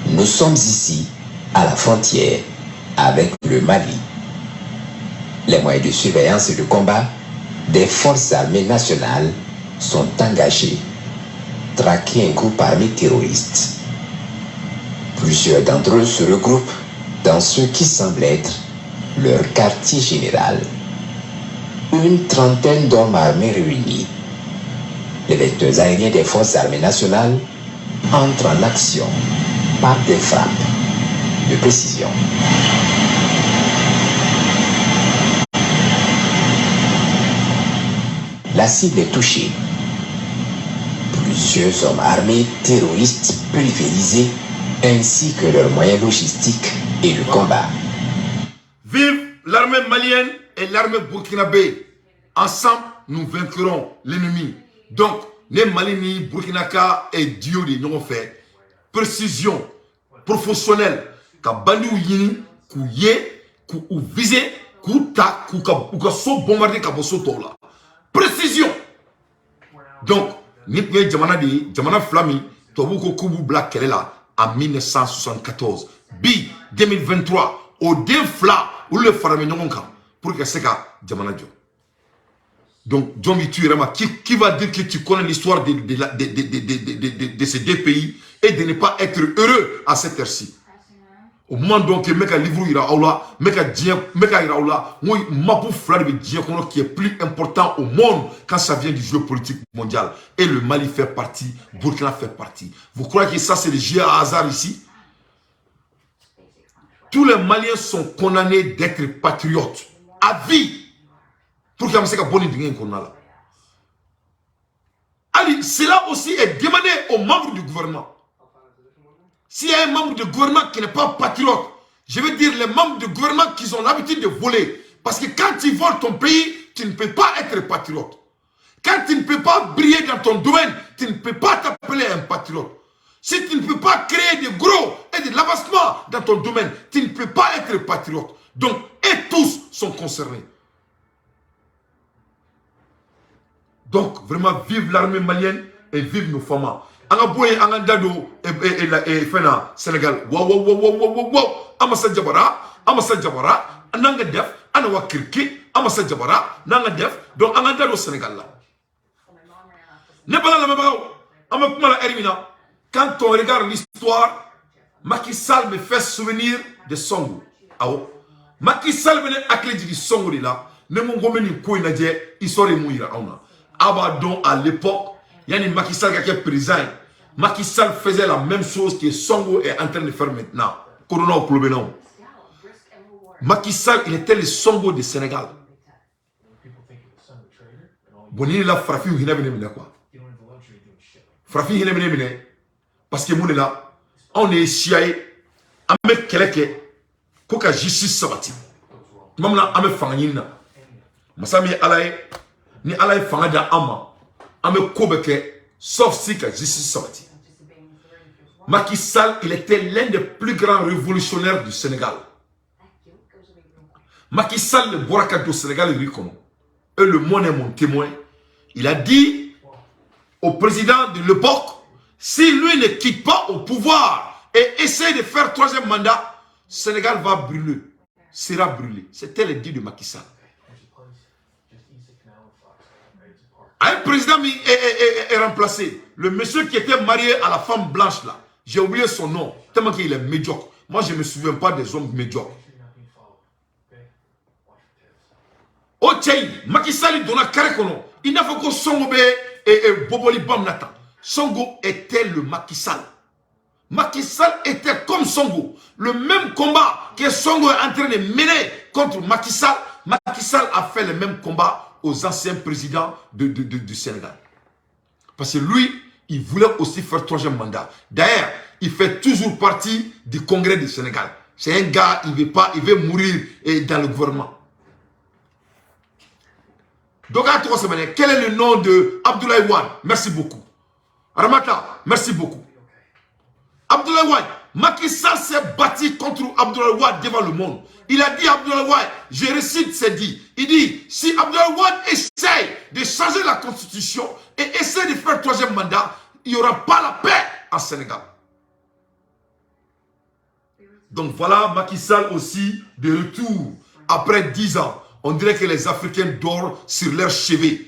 nous sommes ici à la frontière avec le Mali. Les moyens de surveillance et de combat des forces armées nationales sont engagés. Traquer un groupe armé terroriste. Plusieurs d'entre eux se regroupent dans ce qui semble être leur quartier général. Une trentaine d'hommes armés réunis. Les vecteurs aériens des forces armées nationales entrent en action par des frappes de précision. La cible est touchée. Plusieurs hommes armés terroristes pulvérisés ainsi que leurs moyens logistiques et de combat. Vive l'armée malienne et l'armée burkinabé. Ensemble, nous vaincrons l'ennemi. Donc, les Malini, Burkinaka et Dio de nous fait précision professionnelle. Kabani ou yini, kou ye, kou ou visé, kou ta, kou ka so bombardé ka bosso tola. Précision. Donc, ni pe jamana flami, tobu ko kubu black kelela en 1974. Bi 2023 au défla ou le farame nyonka pour que c'est ka jamana jo. Donc, John Miturema, qui va dire que tu connais l'histoire de ces deux pays et de ne pas être heureux à cette heure-ci. Au moment donc que mec a livre ira aula, mec a ira aula, moi mapou fleur de dien qui est plus important au monde quand ça vient du jeu politique mondial. Et le Mali fait partie, Burkina fait partie. Vous croyez que ça c'est le jeu à hasard ici? Tous les Maliens sont condamnés d'être patriotes à vie. Pour qu'il y ait un bon idée qu'on a là. Allez, cela aussi est demandé aux membres du gouvernement. S'il y a un membre du gouvernement qui n'est pas patriote, je veux dire les membres du gouvernement qui ont l'habitude de voler. Parce que quand tu voles ton pays, tu ne peux pas être patriote. Quand tu ne peux pas briller dans ton domaine, tu ne peux pas t'appeler un patriote. Si tu ne peux pas créer de gros et de l'avancement dans ton domaine, tu ne peux pas être patriote. Donc, et tous sont concernés. Donc, vraiment, vive l'armée malienne et vive nos femmes. Angaboué, Angandado et Fena, Sénégal. Wow. Amasa Djabara, Anangadef, Anawa Kirki, Amasa Djabara, Nangadef, donc Angandado Sénégal là. N'est pas là, Amakumala Hermina. Quand on regarde l'histoire, Macky Sall me fait souvenir de Songo. Macky Sall venait à clé du Songo là. Ne m'ont pas mis quoi il serait mourir. Abadon à l'époque, il y a une Macky Sall qui est président. Macky Sall faisait la même chose que Songo est en train de faire maintenant. Corona au club. Macky Sall, il était le Songo du Sénégal. Bonini la frafi ou hina bine quoi. Frafi hina bine parce que mon là, on est chiaé, on met quelqu'un, koka justice sabati. Même là, on met fangina. Masami alaye. Ni Allah fanga da ama ame kobeke sauf si que justice sorti. Macky Sall, il était l'un des plus grands révolutionnaires du Sénégal. Macky Sall, le Boraka du Sénégal, il reconnaît. Et le monde est mon témoin. Il a dit au président de l'époque, si lui ne quitte pas au pouvoir et essaie de faire troisième mandat, Sénégal va brûler, sera brûlé. C'était le dit de Macky Sall. Un président est remplacé. Le monsieur qui était marié à la femme blanche là, j'ai oublié son nom, tellement qu'il est médiocre. Moi, je ne me souviens pas des hommes médiocres. Au Tchaï, Macky Sall donna carré kono. Il n'a fait que Songo et Boboli Bamnata. Songo était le Macky Sall. Macky Sall était comme Songo. Le même combat que Songo est en train de mener contre Macky Sall a fait le même combat aux anciens présidents du Sénégal. Parce que lui, il voulait aussi faire 3e mandat. D'ailleurs, il fait toujours partie du Congrès du Sénégal. C'est un gars, il veut mourir dans le gouvernement. Donc, à 3 semaines, quel est le nom de Abdoulaye Wade? Merci beaucoup. Ramata, merci beaucoup. Abdoulaye Wade, Macky Sall s'est battu contre Abdoulaye Wade devant le monde. Il a dit à Abdoulaye Wade, je récite, c'est dit. Il dit, si Abdoulaye Wade essaye de changer la constitution et essaie de faire 3e mandat, il n'y aura pas la paix en Sénégal. Donc voilà, Macky Sall aussi de retour après 10 ans. On dirait que les Africains dorment sur leurs cheveux.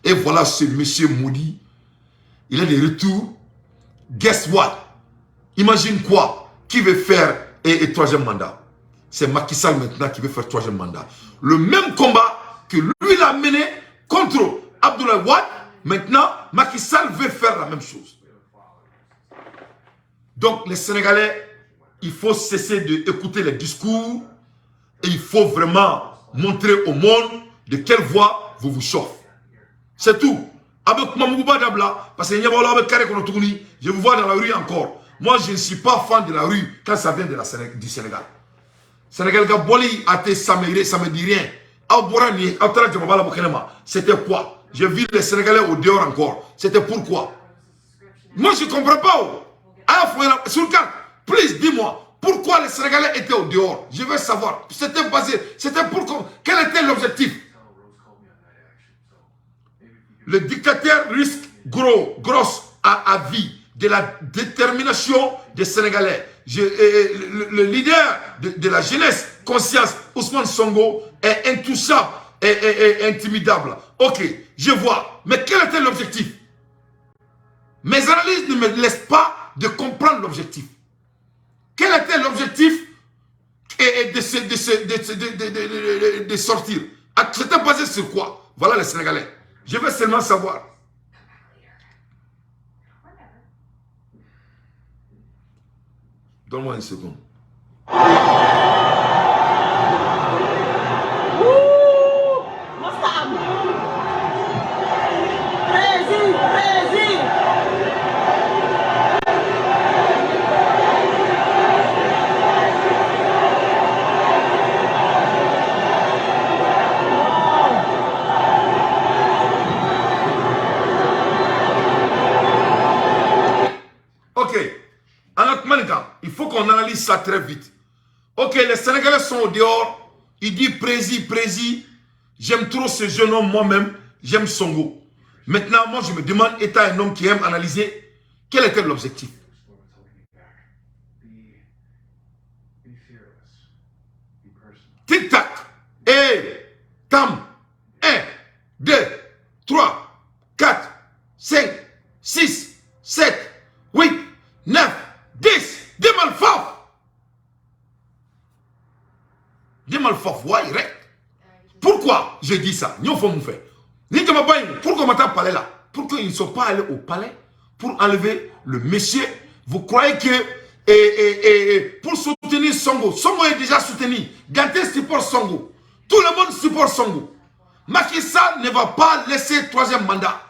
Et voilà ce monsieur maudit. Il est de retour. Guess what? Imagine quoi? Qui veut faire un 3e mandat? C'est Macky Sall maintenant qui veut faire 3e mandat. Le même combat que lui il a mené contre Abdoulaye Wade, maintenant Macky Sall veut faire la même chose. Donc les Sénégalais, il faut cesser d'écouter les discours et il faut vraiment montrer au monde de quelle voie vous vous chauffez. C'est tout. Avec Mamouba Dabla, parce que je vous vois dans la rue encore. Moi, je ne suis pas fan de la rue quand ça vient du Sénégal. Sénégal Gaboli a été ça me dit rien. C'était quoi? J'ai vu les Sénégalais au dehors encore. C'était pourquoi? Moi, je ne comprends pas. Please, dis-moi, pourquoi les Sénégalais étaient au dehors? Je veux savoir. C'était basé, c'était pour... Quel était l'objectif? Le dictateur risque grosse à vie de la détermination des Sénégalais. Le leader de la jeunesse, conscience, Ousmane Sonko, est intouchable et intimidable. Ok, je vois. Mais quel était l'objectif? Mes analyses ne me laissent pas de comprendre l'objectif. Quel était l'objectif de sortir? C'était basé sur quoi? Voilà les Sénégalais. Je veux seulement savoir. Donne-moi une seconde. Il faut qu'on analyse ça très vite. Ok, les Sénégalais sont au dehors. Il dit Prési. J'aime trop ce jeune homme moi-même. J'aime Sonko. Maintenant, moi, je me demande, étant un homme qui aime analyser, quel était l'objectif? Tic-tac. Et tam. 1, 2, 3, 4, 5, 6, 7, 8, 9, 10. Des malfaux. Des malfaux, ouais, pourquoi je dis ça? Pourquoi on m'a parlé là? Pourquoi ils ne sont pas allés au palais pour enlever le monsieur? Vous croyez que pour soutenir Sonko, Sonko est déjà soutenu. Ganté supporte Sonko. Tout le monde supporte Sonko. Macky Sall ne va pas laisser 3e mandat.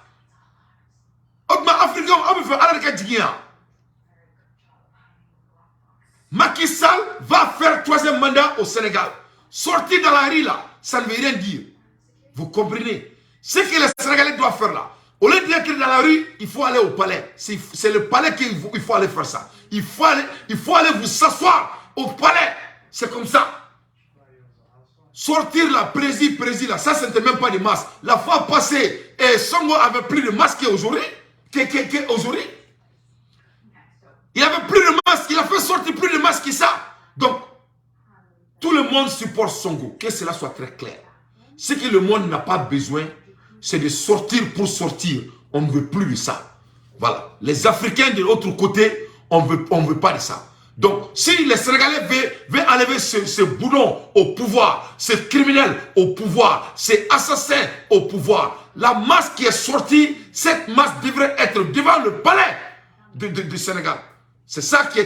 Macky Sall va faire 3e mandat au Sénégal. Sortir dans la rue là, ça ne veut rien dire. Vous comprenez? Ce que les Sénégalais doivent faire là, au lieu d'être dans la rue, il faut aller au palais. C'est le palais qu'il faut aller faire ça. Il faut aller vous s'asseoir au palais. C'est comme ça. Sortir la prési là, ça ce n'était même pas des masques. La fois passée, Sonko avait plus de masques qu'aujourd'hui. Il avait plus de masques, il a fait sortir plus de masques que ça. Donc, tout le monde supporte Sonko, que cela soit très clair. Ce que le monde n'a pas besoin, c'est de sortir pour sortir. On ne veut plus de ça. Voilà. Les Africains de l'autre côté, on ne veut pas de ça. Donc, si les Sénégalais veulent enlever ce boudon au pouvoir, ce criminel au pouvoir, ces assassins au pouvoir, la masse qui est sortie, cette masse devrait être devant le palais du Sénégal. C'est ça qui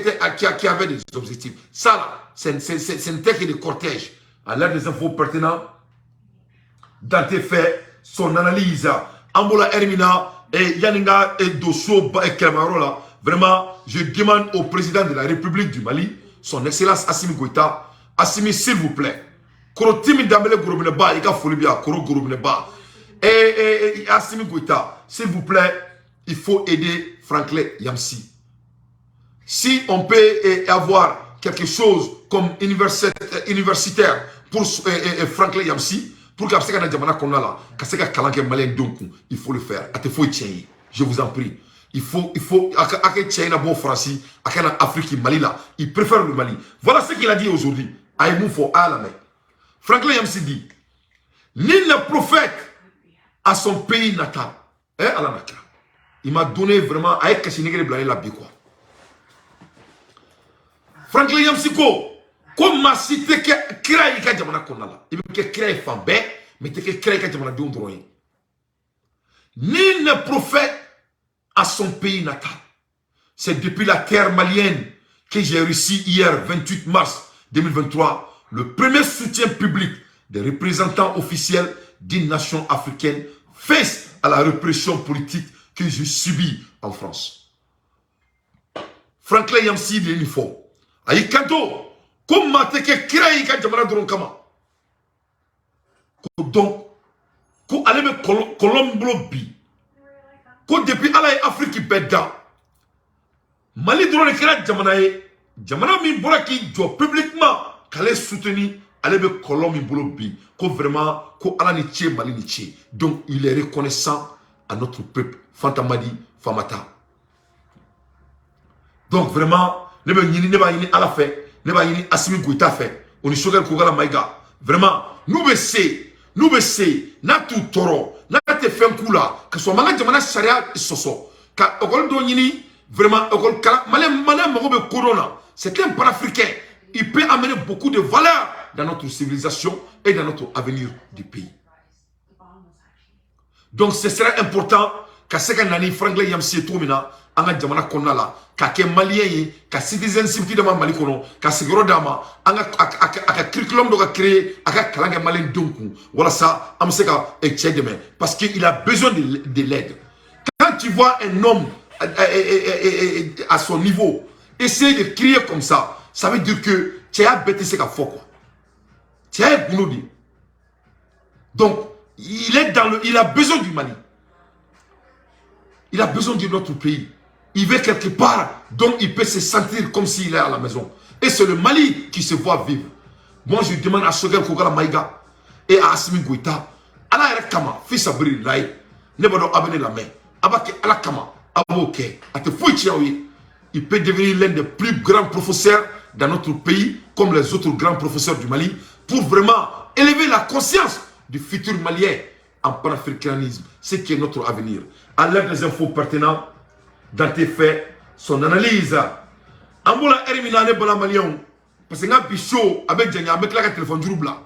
avait des objectifs. Ça là, ce n'était que des cortèges. à l'aide des infos pertinentes, Dante fait son analyse. Ambola Hermina et Yaninga et Dosso et Kelmarola. Vraiment, je demande au président de la République du Mali, son Excellence Assimi Goïta, Assimi, s'il vous plaît, Korotimi Dambele Gourobineba, Ika Folibia, Koro Gourobineba, et Assimi Goïta, s'il vous plaît, il faut aider Franklin Yamsi. Si on peut avoir quelque chose comme universitaire pour Franklin Yamsi, pour qu'il il faut le faire. Je vous en prie. Il faut Afrique, Mali là. Il préfère le Mali. Voilà ce qu'il a dit aujourd'hui. Franklin Yamsi dit, nul n'est prophète à son pays natal. Il m'a donné vraiment à la quoi. Franklin Yamsi comme ma cité que créé ka jamana konala il veut que créé fambe mais te que créé ka jamana don droit ni ne prophète à son pays natal. C'est depuis la terre malienne que j'ai réussi hier 28 mars 2023 le premier soutien public des représentants officiels d'une nation africaine face à la répression politique que je subis en France. Franklin Yamsi de l'uniforme ayi kanto comme mate ke créé ka jamana dron kama ko donc ko alebe Colombo bi ko depuis ala Afrique bedda Mali dron kera jamana mi bora ki jo publiquement kale soutenir alebe Colombo bi ko vraiment ko ala ni tché Mali ni tché donc il est reconnaissant à notre peuple Fantamadi Famata donc vraiment ne ba yini ala fait ne ba yini Assimi Goïta fait on est choqué Kogala Maïga vraiment nous baisser na tout toro na te fait un coup là que soit manga jamana sharia soso ka okol do yini vraiment okol kala malem mo be corona c'est un panafricain il peut amener beaucoup de valeur dans notre civilisation et dans notre avenir du pays donc ce serait important que ce que nani Franklin Yamsi Tomina anga jamana konna la ka ke malien yi ka citizenship de Mali kono ka sigoro dama anga aka curriculum do ka créer aka kalange malien donku voilà ça am se ka demain parce qu'il a besoin de l'aide. Quand tu vois un homme à son niveau essayer de crier comme ça veut dire que tu as bêté ce qu'a fait quoi. Tu as boulodi. Donc il a besoin du Mali. Il a besoin de notre pays. Il veut quelque part, donc il peut se sentir comme s'il est à la maison. Et c'est le Mali qui se voit vivre. Moi, je demande à Shogel Kogala Maïga et à Assimi Goïta, Ala Erekama, fils Abri Rai, ne pas abonner la main. Abake Ala Kama, Aboke, à te fouiller, il peut devenir l'un des plus grands professeurs dans notre pays, comme les autres grands professeurs du Mali, pour vraiment élever la conscience du futur malien en panafricanisme, ce qui est notre avenir. À l'aide des infos pertinentes, dans tes faits, son analyse. Ambola Hermina ne bala malien. Parce que nga bicho avec Djanga avec la téléphone du roubla.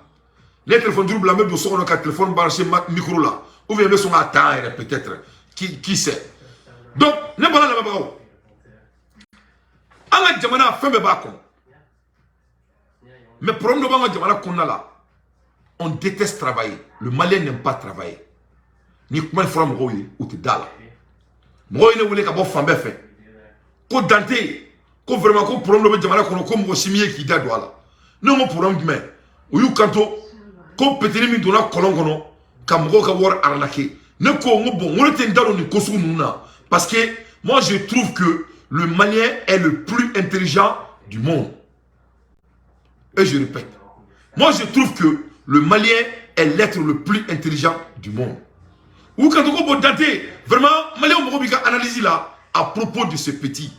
Les téléphones du roubla, même de son téléphone branché micro là. Ou bien son attendre peut-être. Qui sait. Donc, ne bala la babao. Ala Djamana fait bako. Mais problème de banga Djamana qu'on a là. On déteste travailler. Le Malien n'aime pas travailler. Ni comment il faut me ou te dala. Moi, il ne voulait qu'à femme fait. Ko Dante, ko vraiment ko problème de jamana kono ko mo simiye ki da douala. Non mo problème mais o yu kanto ko petini mi dona kolongono kam go ka wor arnaqué. Ne ko ngo bon, on était dans ni kosu nuna parce que moi je trouve que le Malien est le plus intelligent du monde. Et je répète. Moi je trouve que le Malien est l'être le plus intelligent du monde. Ou quand on peut dater, vraiment, Malien on analyse là à propos de ce petit.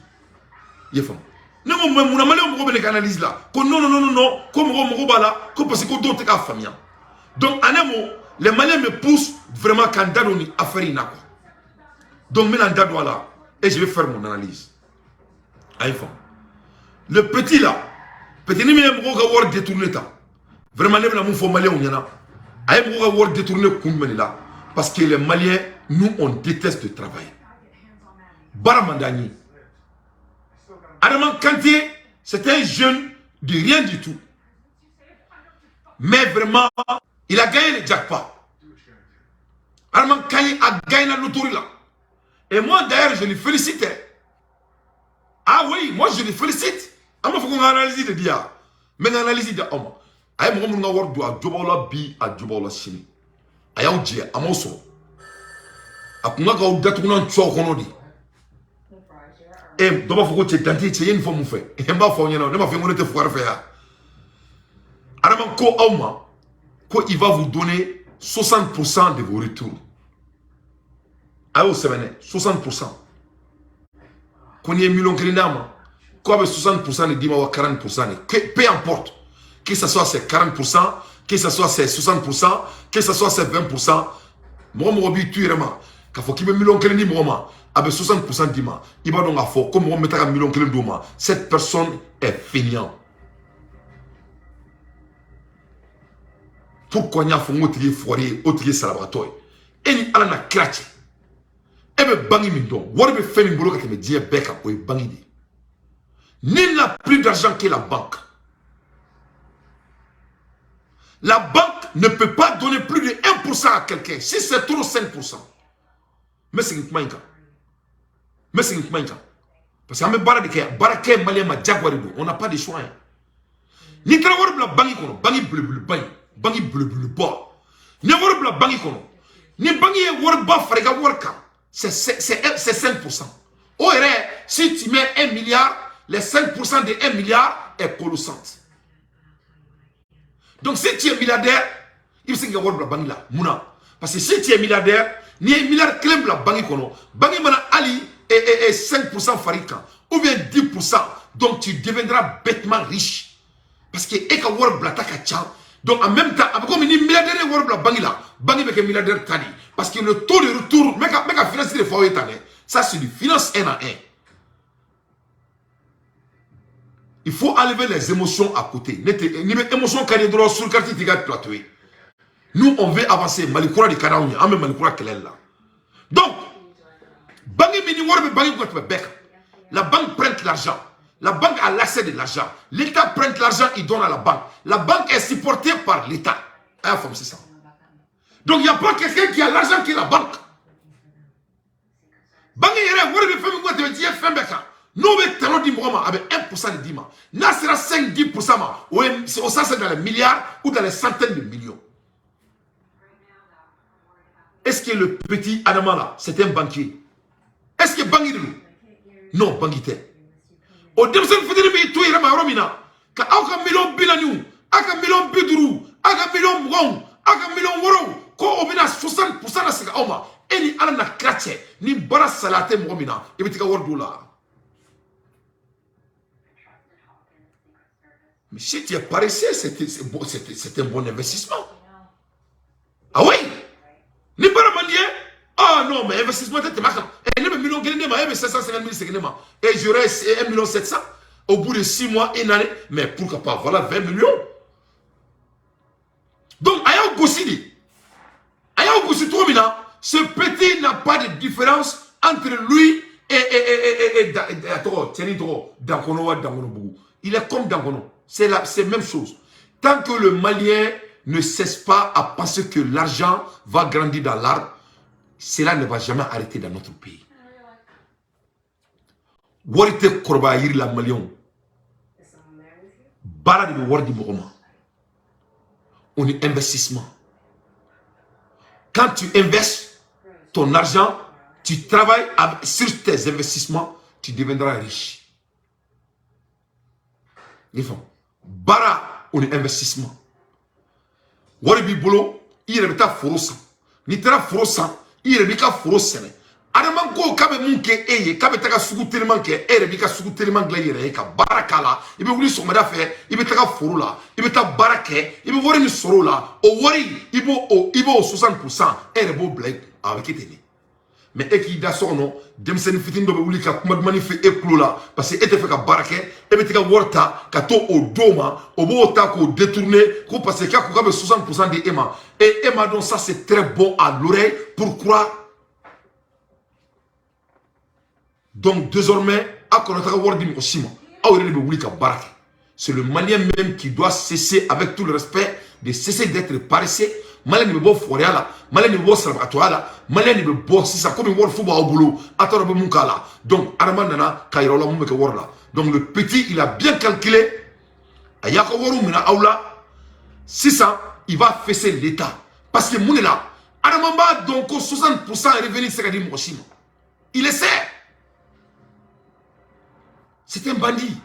Yefam. Non, mon Malien on peut analyse là. Non, comme on là, comme parce que d'autres cas famille. Donc en un mot, les Maliens me poussent vraiment quand Dadoni a fait une quoi. Donc maintenant là et je vais faire mon analyse. Yefam. Le petit là, petit ni même on va détourner ça. Vraiment les Maliens on y en a. Aïe on va détourner comme là. Parce que les Maliens, nous, on déteste le travail. Baramandani. Adaman Kanté, c'est un jeune de rien du tout. Mais vraiment, il a gagné le jackpot. Armand Kanye a gagné la loterie là. Et moi d'ailleurs, je le félicite. Ah oui, moi je le félicite. Il faut qu'on analyse le dia. Mais on analyse de homme. Aïe, moi, on a voir du à Djobola bi à Djobola chini. Aïe, on dit, à mon son. A kunga ka date qu'on a choisi qu'on dit. Et d'abord faut que tu t'entendes, c'est une fois mon fait. Et m'a fait ne m'a fait mon était foire faire. Armand ko auma, ko il va vous donner 60% de vos retours. Aïe, au semaine, 60%. Qu'on y ait million de quoi avec 60% de Dima ou 40%, peu importe, que ce soit c'est 40%, que ce soit c'est 60%, que ce soit c'est 20%, moi, je suis vraiment, quand faut qu'il me million de Dima, avec 60% de Dima, il va donc à fond, comme on met un million de Dima, cette personne est feignante. Pourquoi il y a un autre foyer, autre salabratoire, et il y a un crache. Et bien, bangi mindo, what be fait une boulot qui me dit beka ou bangi. Nul n'a plus d'argent que la banque. La banque ne peut pas donner plus de 1% à quelqu'un. Si c'est trop 5%. Mais c'est une maïka. Mais c'est une maïka. Parce que barake malien ma jaguarido, on n'a pas de choix. Ni travail la bangi kono, bangi bleu bleu bas. Ni voir la bangi kono. Ni bangi wor ba frega worka. C'est 5%. Au vrai, si tu mets 1 milliard, les 5% de 1 milliard est colossal. Donc si tu es milliardaire, il faut que tu aies la banque là. Parce que si tu es milliardaire, ni un milliard clé la banque kono. Banque mana ali et 5% farika ou bien 10%. Donc tu deviendras bêtement riche. Parce que eka wor blata kacha. Donc en même temps, comme une milliardaire wor la banque là, banque avec un milliardaire tani. Parce que le taux de retour, mec a financé les foyers tani. Ça c'est du finance 1 à 1. Il faut enlever les émotions à côté. Les émotions qui sont droit sur le quartier de plateau. Nous, on veut avancer. Malikoura de Kanaounia, on met Malikoura Kelel là. Donc, la banque prend l'argent. La banque a l'accès de l'argent. L'État prend l'argent, il donne à la banque. La banque est supportée par l'État. C'est ça. Donc, il n'y a pas quelqu'un qui a l'argent qui est la banque. Banque nous, avec 1% de Dima. N'a sera 5-10%. C'est au sens dans les milliards ou dans les centaines de millions. Est-ce que le petit Adama là, c'est un banquier? Est-ce que banquier? Non, banquier. Au début, c'est le tout il Romina. Quand un million bilaniou, un million bidrou, un million mouron, un million woro, quand on a 60% de ce qu'on a, et ni à la crache, ni bara salate Romina, et puis tu vas $. Mais si tu es paresseux, c'est un bon investissement. Ah oui? Ni pas manier? Ah non, mais investissement, tu es marquant. Et les millions de guinéens, mais 550 000 et j'aurais 1,7 million au bout de 6 mois, 1 année. Mais pourquoi pas? Voilà 20 millions. Donc, Aya Gossidi, ce petit n'a pas de différence entre lui et Dangono. Il est comme Dangono. C'est la même chose. Tant que le Malien ne cesse pas à penser que l'argent va grandir dans l'arbre, cela ne va jamais arrêter dans notre pays. Warite Korba Yiri la Malion. Bara de Wardi Bouroma. On est investissement. Quand tu investis ton argent, tu travailles sur tes investissements, tu deviendras riche. Bara, on est investissement. Waribi Bolo, il est à Forosa. Nitra Forosa, il est à Forosa. Adamanko kabe munke eye kabe taka sugu tellement que bika sugu tellement glaire ka barakala ibe wuli somada fe ibe taka foro la ibe ta barake ibe wori ni soro la o wori ibo 60% bo black avec eteni mais eki da sono dem sen fitin do be wuli ka kuma mani fe eklo la parce que ete fe ka barake ebe tika worta ka to o doma o bo ta ko détourner ko parce que ka ko kabe 60% de Emma et Emma donc ça c'est très bon à l'oreille. Pourquoi? Donc désormais, c'est le Malien même qui doit cesser avec tout le respect de cesser d'être paresseux. Malin ne veut pas foirer là, malin ne veut pas servir à toi là, malin ne veut pas si ça comme une word football au boulot, attends mon cas là. Donc Araman nana Kairola mou que word là. Donc le petit il a bien calculé. Ayako woru mina aula. Si ça, il va fesser l'État. Parce que mon est là. Aramamba donc 60% est revenu c'est dit Moshima. Il essaie. C'est un bandit.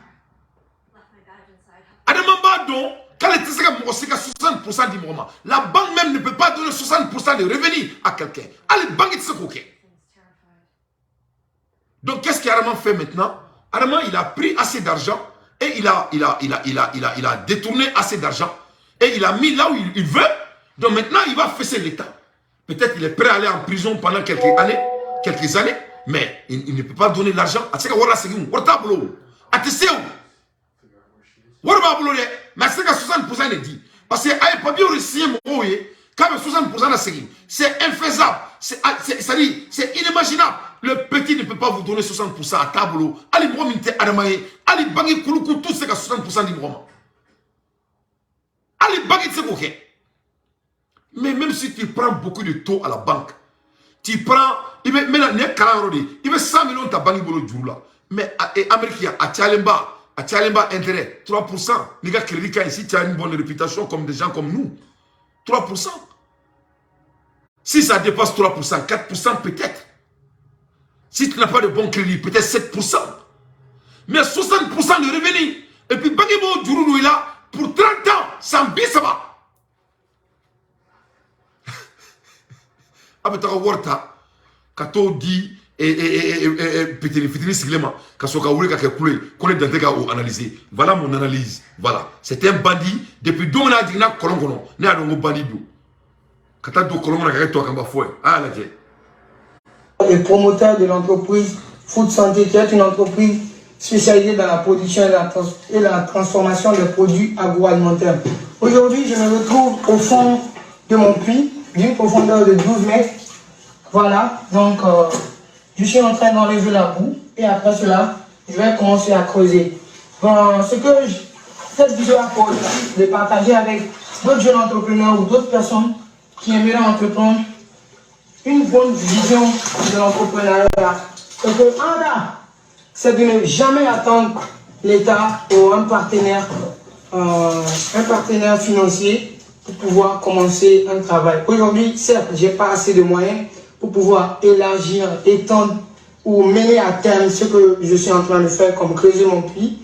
Aramamba donc quand les tissus à 60% du moment, la banque même ne peut pas donner 60% de revenus à quelqu'un. Allez, banque est coquet. Donc, qu'est-ce qu'Araman fait maintenant? Araman, il a pris assez d'argent et il a détourné assez d'argent et il a mis là où il veut. Donc, maintenant, il va fesser l'État. Peut-être qu'il est prêt à aller en prison pendant quelques années, mais il ne peut pas donner l'argent. Mais c'est que 60% est dit. Parce que les papiers quand 60% c'est infaisable. C'est inimaginable. Le petit ne peut pas vous donner 60% à tableau. Allez, moi, allez, bangi kouloukou, tout c'est que 60% du moment. Allez, bangi, c'est ok. Mais même si tu prends beaucoup de taux à la banque, tu prends, il veut 100 millions de ta banque là. Mais Américain, à Tchalemba, intérêt, 3%. Les gars, crédit ici, tu as une bonne réputation comme des gens comme nous. 3%. Si ça dépasse 3%, 4% peut-être. Si tu n'as pas de bon crédit, peut-être 7%. Mais 60% de revenus. Et puis, Bagebo Djourounou est là pour 30 ans, sans bien ça va. Abetaka Warta, Kato dit, voilà mon analyse. Voilà. C'est un bandit. Depuis 2 mois, il y a un bandit. Le promoteur de l'entreprise Food Santé, qui est une entreprise spécialisée dans la production et la transformation des produits agroalimentaires. Aujourd'hui, je me retrouve au fond de mon puits, d'une profondeur de 12 mètres. Voilà, donc je suis en train d'enlever la boue et après cela, je vais commencer à creuser. Bon, ce que cette vidéo a pour de partager avec d'autres jeunes entrepreneurs ou d'autres personnes qui aimeraient entreprendre une bonne vision de l'entrepreneuriat. C'est de ne jamais attendre l'État ou un partenaire financier pour pouvoir commencer un travail. Aujourd'hui, certes, je n'ai pas assez de moyens pour pouvoir élargir, étendre ou mener à terme ce que je suis en train de faire, comme creuser mon puits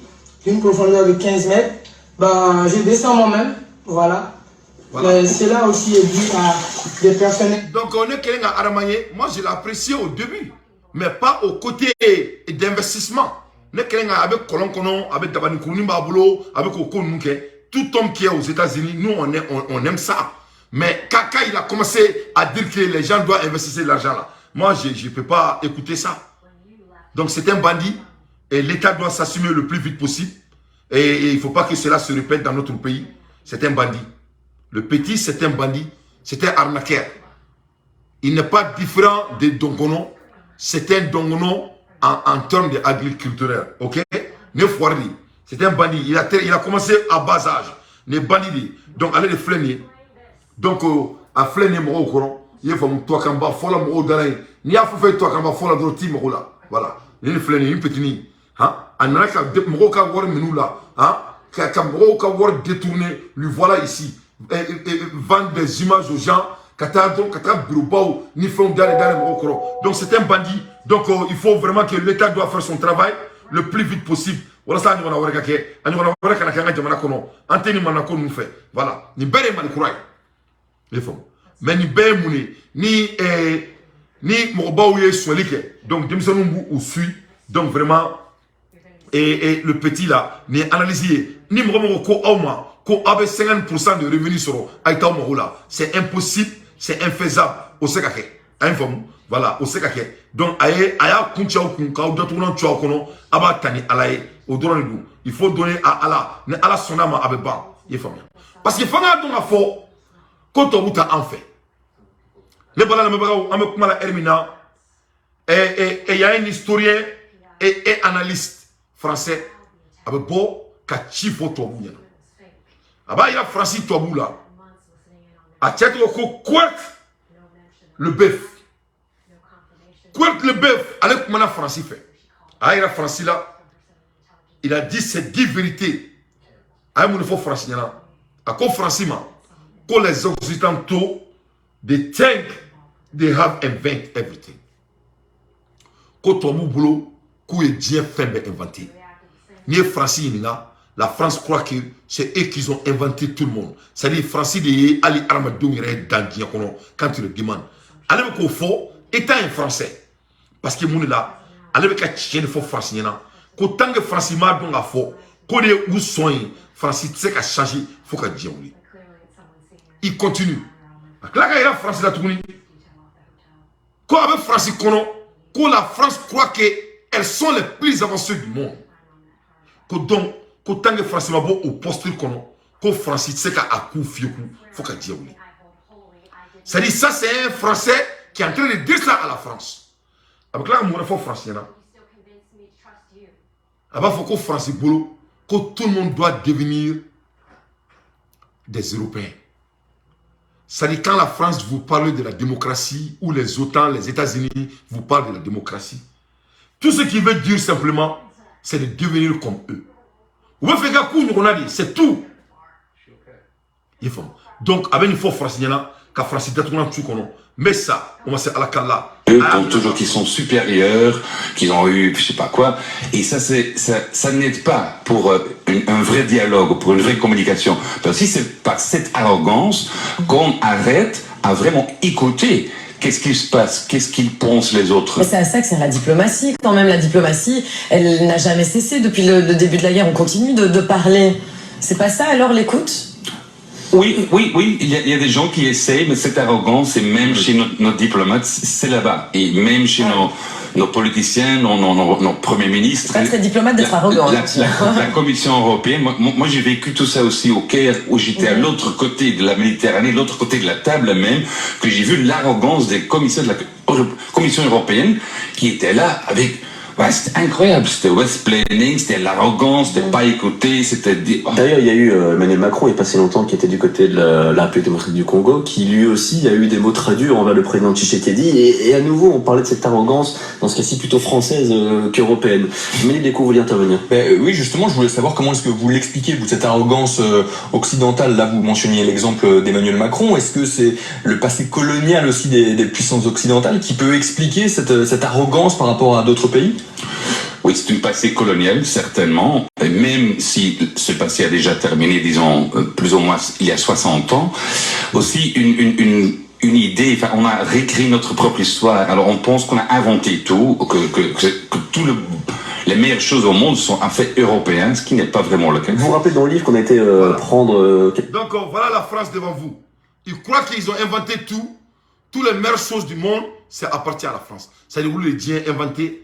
d'une profondeur de 15 mètres. Ben, je descends moi-même, voilà. Voilà. Cela aussi est dû à des personnes. Donc, on est quelqu'un à Aramaye. Moi, je l'ai apprécié au début, mais pas au côté d'investissement. On est quelqu'un avec Kolonkonon, avec Dabani Kounimba Boulot, avec Okonouke. Tout homme qui est aux États-Unis, nous, on aime ça. Mais Kaka, il a commencé à dire que les gens doivent investir l'argent là. Moi, je ne peux pas écouter ça. Donc, c'est un bandit et l'État doit s'assumer le plus vite possible. Et il ne faut pas que cela se répète dans notre pays. C'est un bandit. Le petit, c'est un bandit. C'est un arnaqueur. Il n'est pas différent des Dongono. C'est un Dongono en termes d'agriculture. Ok? Ne foirez. C'est un bandit. Il a commencé à bas âge. Les bandits. Donc, allez les flâner. Donc, à flâner, moi, au courant. Il faut que tu aies un fola, moi, au dernier. Il y a fait toi, quand fola, dans le team, là. Voilà. Il y a flâner, une petite ligne. Hein? En allant, moi, quand voir nous là. Hein? Quand moi, voir détourner, lui voilà ici. Vendre des images aux gens. Donc c'est un bandit. Donc il faut vraiment que l'État doit faire son travail le plus vite possible. Voilà ça, nous avons fait. Voilà. Mais donc donc vraiment et le petit là ni analysé ni ko avec 50% de revenus sur Aïta Morola. C'est impossible, c'est infaisable. Au Sekake. Voilà, au Sekake. Donc, Aya Kunchao Kunka, ou d'autres Chao Kono, Aba Tani Alaye, au Doranidou. Il faut donner à Allah, ne Allah Sonama Abeba. Parce qu'il faut que fort, quand on a en fait. Le Bala Namabara, Hermina, et il y a un historien et analyste français, avec beau, Kachifo Tobuya. Ah bah il y a Francis Toabou là. A tchèque ko Kwart le bœuf. Kwart le bœuf, allez comment la France fait. Ah, il a France là. Il a dit c'est 10 vérités. Ah, il faut France là. À quoi France que les Occidentaux, they think they have invented everything. Quand on boulot, qu'on est bien fait d'inventer. Ni Français, la France croit que c'est eux qui ont inventé tout le monde. C'est-à-dire les Français, ils ont allé quand tu le demandes. Alors qu'il faut, étant un Français, parce que mon là, alors que tu es un Français, quand tant que Français m'a donné la foi, quand les où sont Français, tu sais qu'à changer, il faut que tu dises. Il continue. Là, quand il y a France là, tout le monde. Quand avec Français, quand la France croit qu'elles sont les plus avancées du monde. Donc, quand tant que Français m'a bon au poste que Français, tu sais qu'à coup, il faut que tu dises. C'est-à-dire, ça, c'est un Français qui est en train de dire ça à la France. Avec là, mon enfant français, là. Il faut que Français, que tout le monde doit devenir des Européens. C'est-à-dire, quand la France vous parle de la démocratie, ou les OTAN, les États-Unis vous parlent de la démocratie, tout ce qu'ils veulent dire simplement, c'est de devenir comme eux. C'est tout. Donc, avec une fois français, quand français mais ça, on va se à la cala. Eux pensent toujours qu'ils sont supérieurs, qu'ils ont eu je sais pas quoi, et ça n'aide pas pour un vrai dialogue, pour une vraie communication. Parce que c'est par cette arrogance qu'on arrête à vraiment écouter. Qu'est-ce qui se passe? Qu'est-ce qu'ils pensent les autres? Mais c'est à ça que sert la diplomatie. Quand même, la diplomatie, elle n'a jamais cessé depuis le début de la guerre. On continue de parler. C'est pas ça alors l'écoute? Oui, il y a des gens qui essayent, mais cette arrogance, et même chez nos diplomates, c'est là-bas. Et même chez nos politiciens, nos premiers ministres. C'est pas très diplomate d'être arrogant. La Commission européenne, moi j'ai vécu tout ça aussi au Caire, où j'étais à l'autre côté de la Méditerranée, l'autre côté de la table même, que j'ai vu l'arrogance des commissaires de la Commission européenne, qui étaient là avec... Ouais, c'était incroyable, c'était west-planning, c'était l'arrogance, c'était pas écouter, c'était... D'ailleurs, il y a eu Emmanuel Macron, il n'y a pas si longtemps, qui était du côté de la République démocratique du Congo, qui lui aussi a eu des mots très durs envers le président Tshisekedi, et à nouveau, on parlait de cette arrogance, dans ce cas-ci plutôt française qu'européenne. Emmanuel Descours, vous voulez intervenir? Oui, justement, je voulais savoir comment est-ce que vous l'expliquez, vous, cette arrogance occidentale. Là, vous mentionniez l'exemple d'Emmanuel Macron. Est-ce que c'est le passé colonial aussi des puissances occidentales qui peut expliquer cette arrogance par rapport à d'autres pays? Oui, c'est une passé colonial, certainement. Et même si ce passé a déjà terminé, disons, plus ou moins il y a 60 ans, aussi une idée, enfin, on a réécrit notre propre histoire. Alors on pense qu'on a inventé tout, que tout les meilleures choses au monde sont en fait européennes, ce qui n'est pas vraiment le cas. Vous vous rappelez dans le livre qu'on a été prendre... Donc voilà la France devant vous. Ils croient qu'ils ont inventé tout. Toutes les meilleures choses du monde, ça appartient à la France. C'est-à-dire que les diens inventés,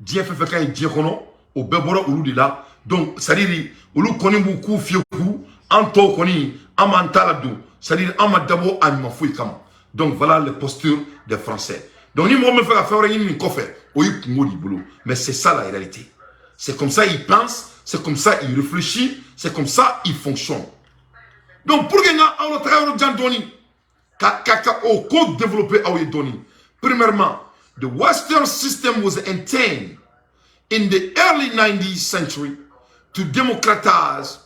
Dieu fait quand il dit qu'on au bébora ou là. Donc, c'est-à-dire, on connaît beaucoup, fioku, en to connaît, en mental d'où. C'est-à-dire, en madabo, en mafouille comme. Donc, voilà les postures des Français. Donc, ni moi, me faire faire une coffre, ou il boulot. Mais c'est ça la réalité. C'est comme ça il pense, c'est comme ça il réfléchit, c'est comme ça il fonctionne. Donc, pour gagner, on a travaillé dans Doni, au code développé à Doni. Premièrement, the Western system was intended in the early 90th century to democratize,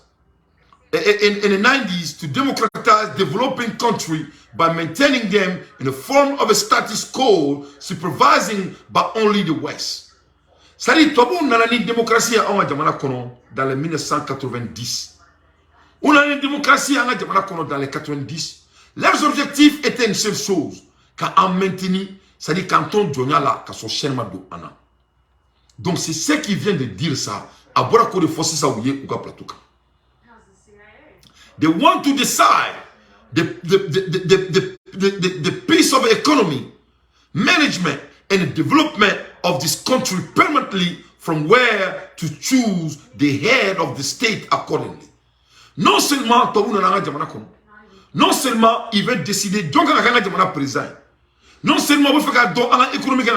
in the 90s, to democratize developing countries by maintaining them in the form of a status quo supervising by only the West. C'est-à-dire, on a une démocratie dans les 1990. On a une démocratie dans les 90. Leurs objectifs étaient une seule chose, qu'en maintenir. C'est-à-dire quand on donne là, quand son chien m'a donné. Donc c'est ce qui vient de dire ça. À boire de forcer ça ou plateau. They want to decide the piece of economy, management, and the development of this country permanently from where to choose the head of the state accordingly. Non seulement non seulement il veut décider donc à présent. Non seulement il veut faire économique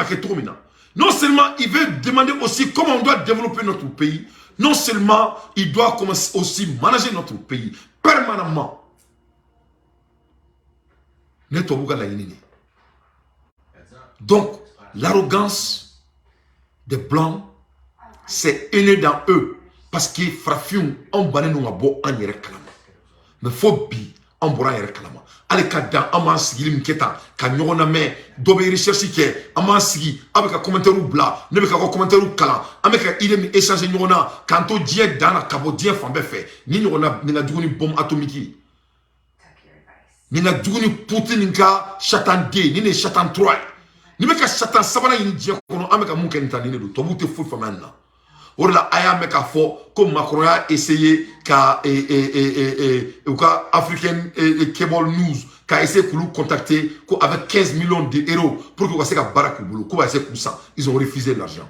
non seulement il veut demander aussi comment on doit développer notre pays, non seulement il doit commencer aussi manager notre pays permanemment. Donc, l'arrogance des Blancs, c'est inné dans eux. Parce que Frafion, on banne nous à boire en yere kalama. Mais faut bi, on boit en yere kalama. Allez, kada, aman sigi mketa, ka nyona me, dobe recherche ke, aman sigi, avec un commentaire ou bla, ne me ka commentaire ou kala, avec un idée échanger nyona, kanto die dana kabo die fambe fait, ni nyona ni la duguni bombe atomique. Ni la duguni Poutine nka chatan 2, ni ne chatan 3. Ni me ka chatan sabana yin die kono, avec un moukenta ni ne do, to boute fou famana. Orla aya meka fo comme Macron a essayé ka African Cable News ka essayé de nous contacter avec 15 millions d'euros pour que ça Barack Obama ko va essayer comme ça, ils ont refusé l'argent.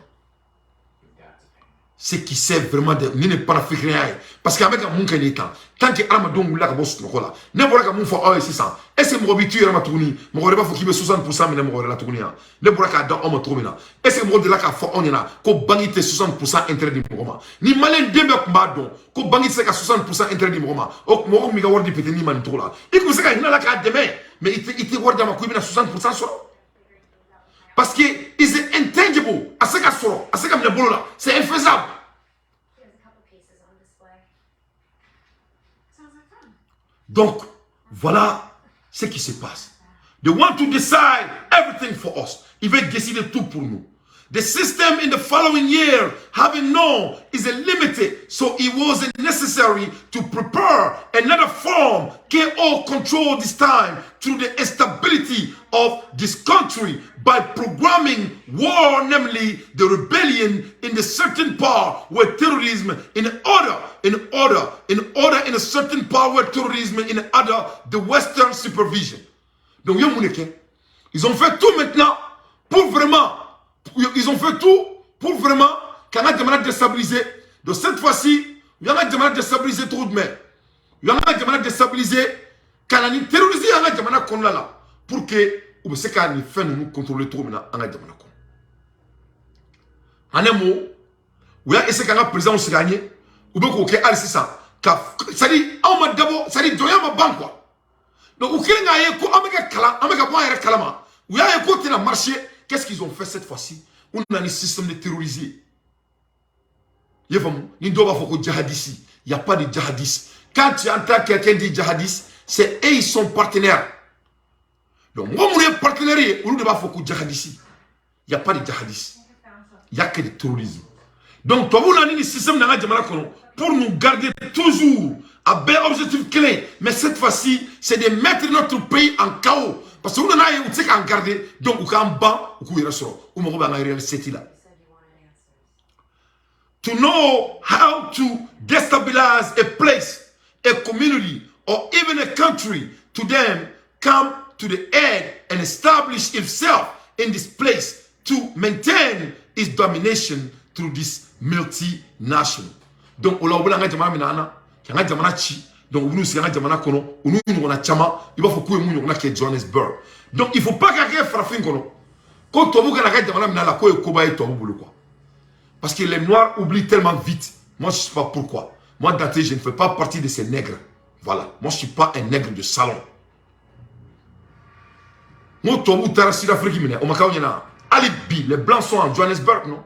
Ce qui sert vraiment de ni ne pas africain parce qu'avec un monde qui tant que Amadou Moula ka boss no kola ne bora ka mon fo oh c'est ça et c'est mon habitu ya matuni mon reba faut qu'il be 60% mais mon la tunia ne bora ka dans on tromina et c'est mon de la ka fo on yana ko bangite 60% intérêt du Moma ni malen dembe ko badon ko bangite ka 60% intérêt du Moma o mo mi ga wardi pete ni man tola et ko se ka hina la ka demain mais il warda ma ko bi na 60% solo parce que is intangible asaka solo asaka me bolola c'est infaisable. Donc, voilà ce qui se passe. They want to decide everything for us. Ils veulent décider tout pour nous. The system in the following year, having known, is limited, so it wasn't necessary to prepare another form, KO control this time through the instability of this country by programming war, namely the rebellion in the certain part where terrorism in a certain part where terrorism in other, the Western supervision. Donc, ils ont fait tout maintenant pour vraiment. Ils ont fait tout pour vraiment qu'on a demandé de déstabiliser. Donc cette fois-ci, il y en a demandé de déstabiliser trop de mer. Il y en a demandé de déstabiliser qu'on a terrorisé, on a demandé qu'on l'a là. Pour que, ou bien c'est qu'on a fait nous contrôler trop maintenant, on a demandé qu'on. En un mot, ou bien c'est qu'on a président se gagner, ou bien qu'on a c'est ça. Ça dit, on m'a d'abord, ça dit, doyen ma banque quoi. Donc, ou qu'il y a un coup, on m'a calama, on m'a calama. Ou il y a un coup qui a marché. Qu'est-ce qu'ils ont fait cette fois-ci? On a un système de terrorisés. Il n'y a pas de djihadistes. Quand tu entends quelqu'un dire djihadiste, c'est eux, ils sont partenaires. Donc, moi, mon partenaire, on ne va pas faire djihadistes. Il n'y a pas de djihadistes. Il n'y a que des terroristes. Donc, toi, vous avez un système pour nous garder toujours à un objectif clé. Mais cette fois-ci, c'est de mettre notre pays en chaos. Parce que nous avons garder, donc nous avons ban, nous avons to know how to destabilize a place, a community, or even a country, to them come to the end and establish itself in this place to maintain its domination through this multinational. Donc, on a dit donc, nous sommes Johannesburg. Donc, il ne faut pas qu'il y ait frappé. Quand on parce que les Noirs oublient tellement vite. Moi, je ne sais pas pourquoi. Moi, Dante, je ne fais pas partie de ces nègres. Voilà. Moi, je ne suis pas un nègre de salon. Moi, les Blancs sont en Johannesburg, non?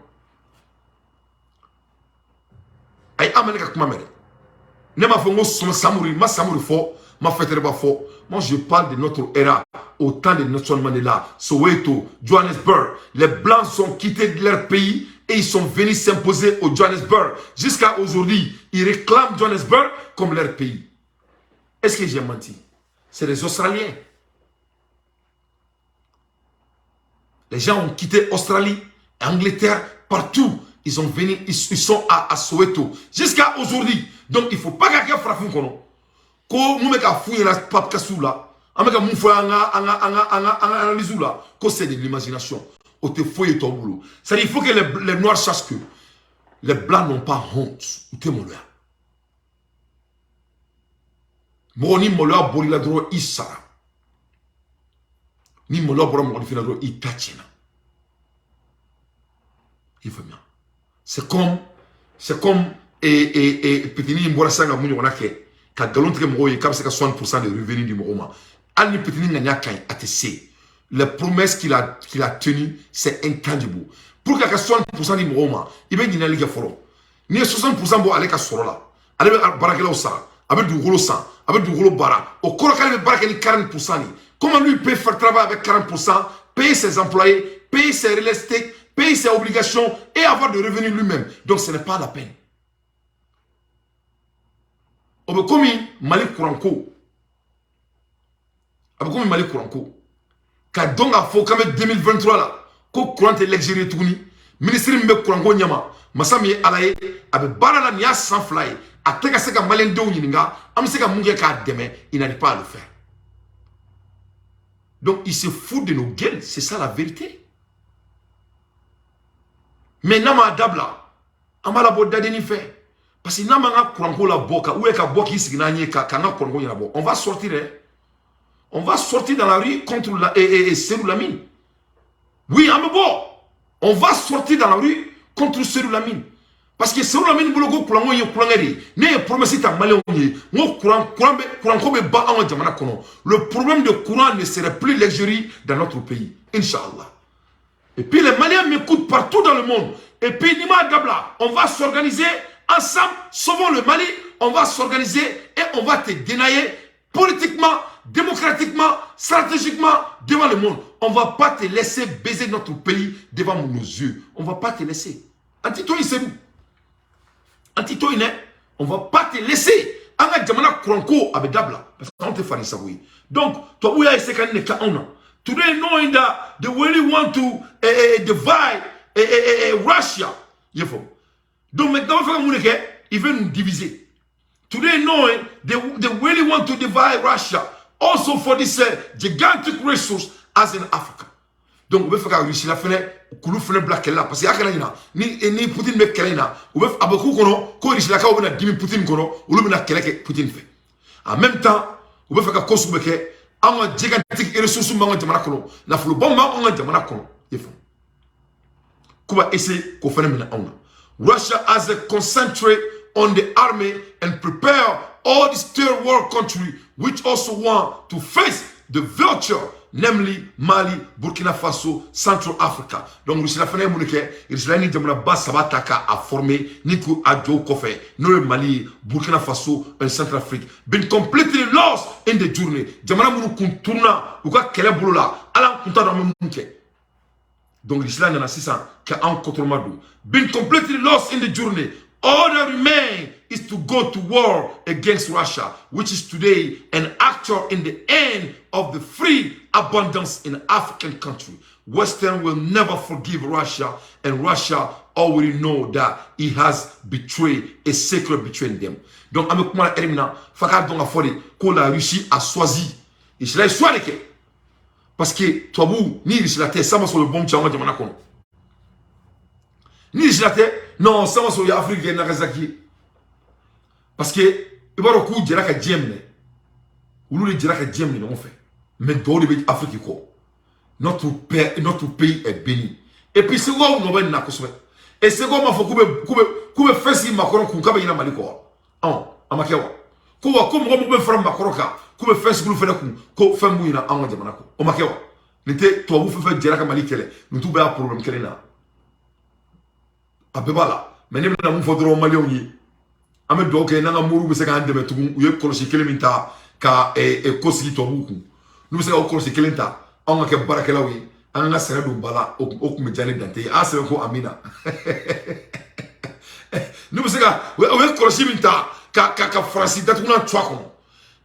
Moi, je parle de notre era, au temps de Nelson Mandela, Soweto, Johannesburg. Les Blancs sont quittés de leur pays et ils sont venus s'imposer au Johannesburg. Jusqu'à aujourd'hui, ils réclament Johannesburg comme leur pays. Est-ce que j'ai menti? C'est les Australiens. Les gens ont quitté Australie, Angleterre, partout. Ils sont venus, ils sont à Soweto. Jusqu'à aujourd'hui. Donc, il ne faut pas que quelqu'un frappe un kono. Ko nous meka fouiller la pape kassoula. Ameka mou fouiller analyse là. Que c'est de l'imagination. On te fouille ton boulot. C'est-à-dire il faut que les Noirs sachent que les Blancs n'ont pas honte. Ou te moloya. Moni moloya boli la droit isara. Ni moloya bora moloya fina droit itachina. Il faut bien. C'est comme petit ni mbora sanga muni onake ka galon tre mo comme c'est 60% de revenus du moment Ali Petini Nanyakaï a tessé. La promesse qu'il a tenue, c'est intangible. Pour qu'il y ait 60% de Mouma, il va y avoir des forums. Il y a 60% de Aleka Sorola. Avec Barakela Osa, avec du Golo San, avec du Golo Bara. Au Korokal, il Barakeli 40%. Comment lui peut faire travailler avec 40%, payer ses employés, payer ses real estate, payer ses obligations et avoir des revenus lui-même. Donc ce n'est pas la peine. On veut comme Malik Kouranko. On comme Malik Kouranko. Quand donc à faux comme 2023 là, ko courant l'Algérie tourni, ministre Mbek Kouranko Nyama, Massami Alaye, avec Barala Nia sans fly, à Tegaseka Malendo Ninga, Amseka Mungeka Deme, il n'arrive pas à le faire. Donc il se fout de nos gueules, c'est ça la vérité. Mais Nama Dabla, Amala Bodadeni fait. Parce que Nama Kouranko la boka, ou Eka Boki Signanye, Kana Kouranko Yabo, on va sortir, hein. On va sortir dans la rue contre Serou Lamine. Oui, on va sortir dans la rue contre Serou Lamine. Parce que Serou Lamine, le problème de courant ne serait plus l'Algérie dans notre pays. Inch'Allah. Et puis les Maliens m'écoutent partout dans le monde. Et puis Nima Dabla, on va s'organiser ensemble, sauvons le Mali, on va s'organiser et on va te dénailler politiquement, démocratiquement, stratégiquement devant le monde. On ne va pas te laisser baiser notre pays devant nos yeux. On ne va pas te laisser. Antitoï, c'est nous. Antitoï, on ne va pas te laisser. Anga Jamana Kouranko Abedabla. Parce qu'on te fait ça, oui. Donc, toi, où est-ce que tu as today, knowing that they really want to divide Russia. Donc, maintenant, ils veulent nous diviser. Today, knowing they really want to divide Russia, also for this gigantic resource as in Africa. Donc, on veut faire Russie la fenêtre, qu'on fait black là, parce qu'il y a ni Poutine me kelena, on veut faire beaucoup qu'on Russie la ka on a 10 000 Poutine qu'on ou le mena keleke Poutine fait. En même temps, on veut faire Kosovo que un gigantic resource mango jamana kono, na fulu bomba on jamana kono, yefo. Kuba essayer qu'on fait mena on. Russia has a concentrate on the army and prepare all these third world countries which also want to face the vulture, namely Mali, Burkina Faso, Central Africa. Donc, Russie la fenêtre mounique, Russie ni jamana bas sabataka a formé, niku adjo kofe, no Mali, Burkina Faso, and Central Africa, been completely lost in the journey. Jamana mounu kuntourna, uka kele boulola, ala kunta dans mon mounke. Donc, Russie la nana 600, ka an kotormadou, been completely lost in the journey. All that remains is to go to war against Russia, which is today an actor in the end of the free abundance in African country. Western will never forgive Russia, and Russia already know that he has betrayed a secret between them. Donc, avec moi, Erimna, Fakar Donga Fori, que la Russie a choisi. Et je l'ai choisi. Parce que, toi, vous, ni Russie la terre, ça va sur le bon tchama de Manakono. Ni Russie la terre, non, ça va sur l'Afrique et Nagasaki. Parce que, il va recoudre Djeraka Djemne. Ou le Djeraka Djemne, on fait. Mais dans l'Afrique, notre pays est béni. Et puis, c'est quoi, on va y et c'est quoi, il faut que faire si Macron, qu'on va y aller à Maliko. Ah, à Makewa. Comme on peut faire Macroca, qu'on faire ce que vous faites, qu'on fait mouina en Djamanako. Au Makewa. L'été, toi, vous faites Djeraka Malikele. Nous tout un problème qu'elle est là. Abebala, mais nous avons fait un Malion. Ame donc na mouru be se ka ndebe tugu uye kolosi kelemita ka kosi to buku nous se ko kolosi kelenta on ka barakela wi an nga sere do bala o ku me jani dante a se ko amina nous se ka uye kolosi minta ka franci datu na twa ko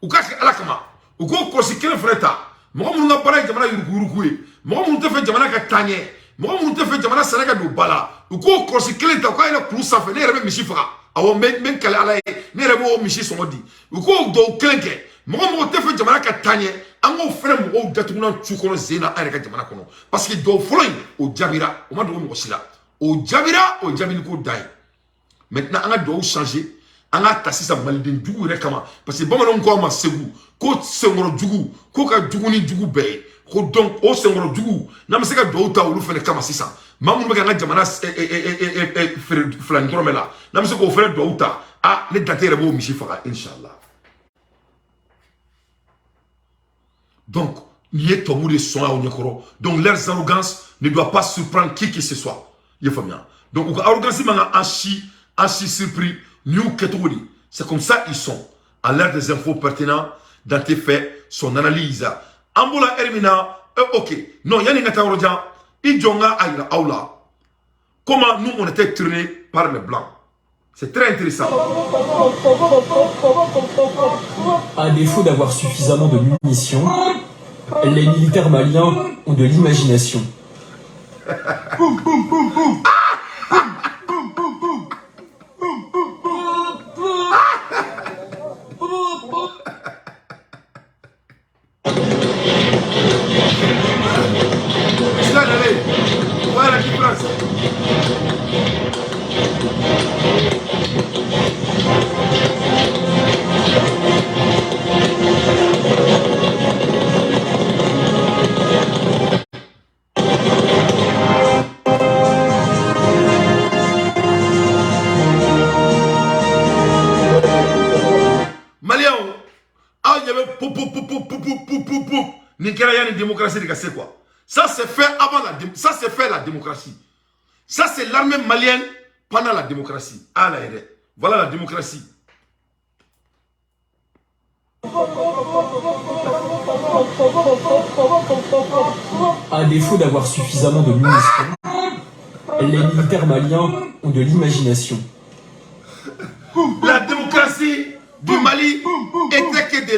u ka ala kama u ko kolosi kele freta mo mo nga bara jamana yuruku e mo mo te fe jamana ka tanye mo mo te fe jamana sere ka do bala u ko kolosi kelenta ko ila ku sa fe ne rebe mi shifra awo men kala ala ne rebo mishi somodi uko do kelenke mo te fe jamana ka tanye ango frère mo datuna tsukono zena ara ka jamana kono parce que do foloy o jabira o ma do mo sila o jabira o jabini ko dai maintenant anga do changer anga tasisa malden dugu re kama parce que bamalo ko ma segu ko sengoro dugu ko ka dugu ni dugu be ko donc o sengoro dugu na me se ka do ta olu fene kama sisa mamu be ka jamana flan dromela na me se ko fere do ta ah ne datere bo mishi faka inshallah Donc, donc leurs arrogances ne doivent pas surprendre qui que ce soit. Donc, arrogance, surpris, c'est comme ça ils sont. À l'ère des infos pertinents, dans tes faits, son analyse. Ambola Hermina, ok. Non, il y a une catégorie. Comment nous on était tournés par les blancs. C'est très intéressant. À défaut d'avoir suffisamment de munitions, les militaires maliens ont de l'imagination. Voilà la différence. Malien, ah, il y avait Nigeria une démocratie de c'est quoi? Ça c'est fait avant ça c'est fait la démocratie. Ça c'est l'armée malienne pendant la démocratie. Ah là, voilà la démocratie. À défaut d'avoir suffisamment de munitions, les militaires maliens ont de l'imagination. La démocratie du Mali était que de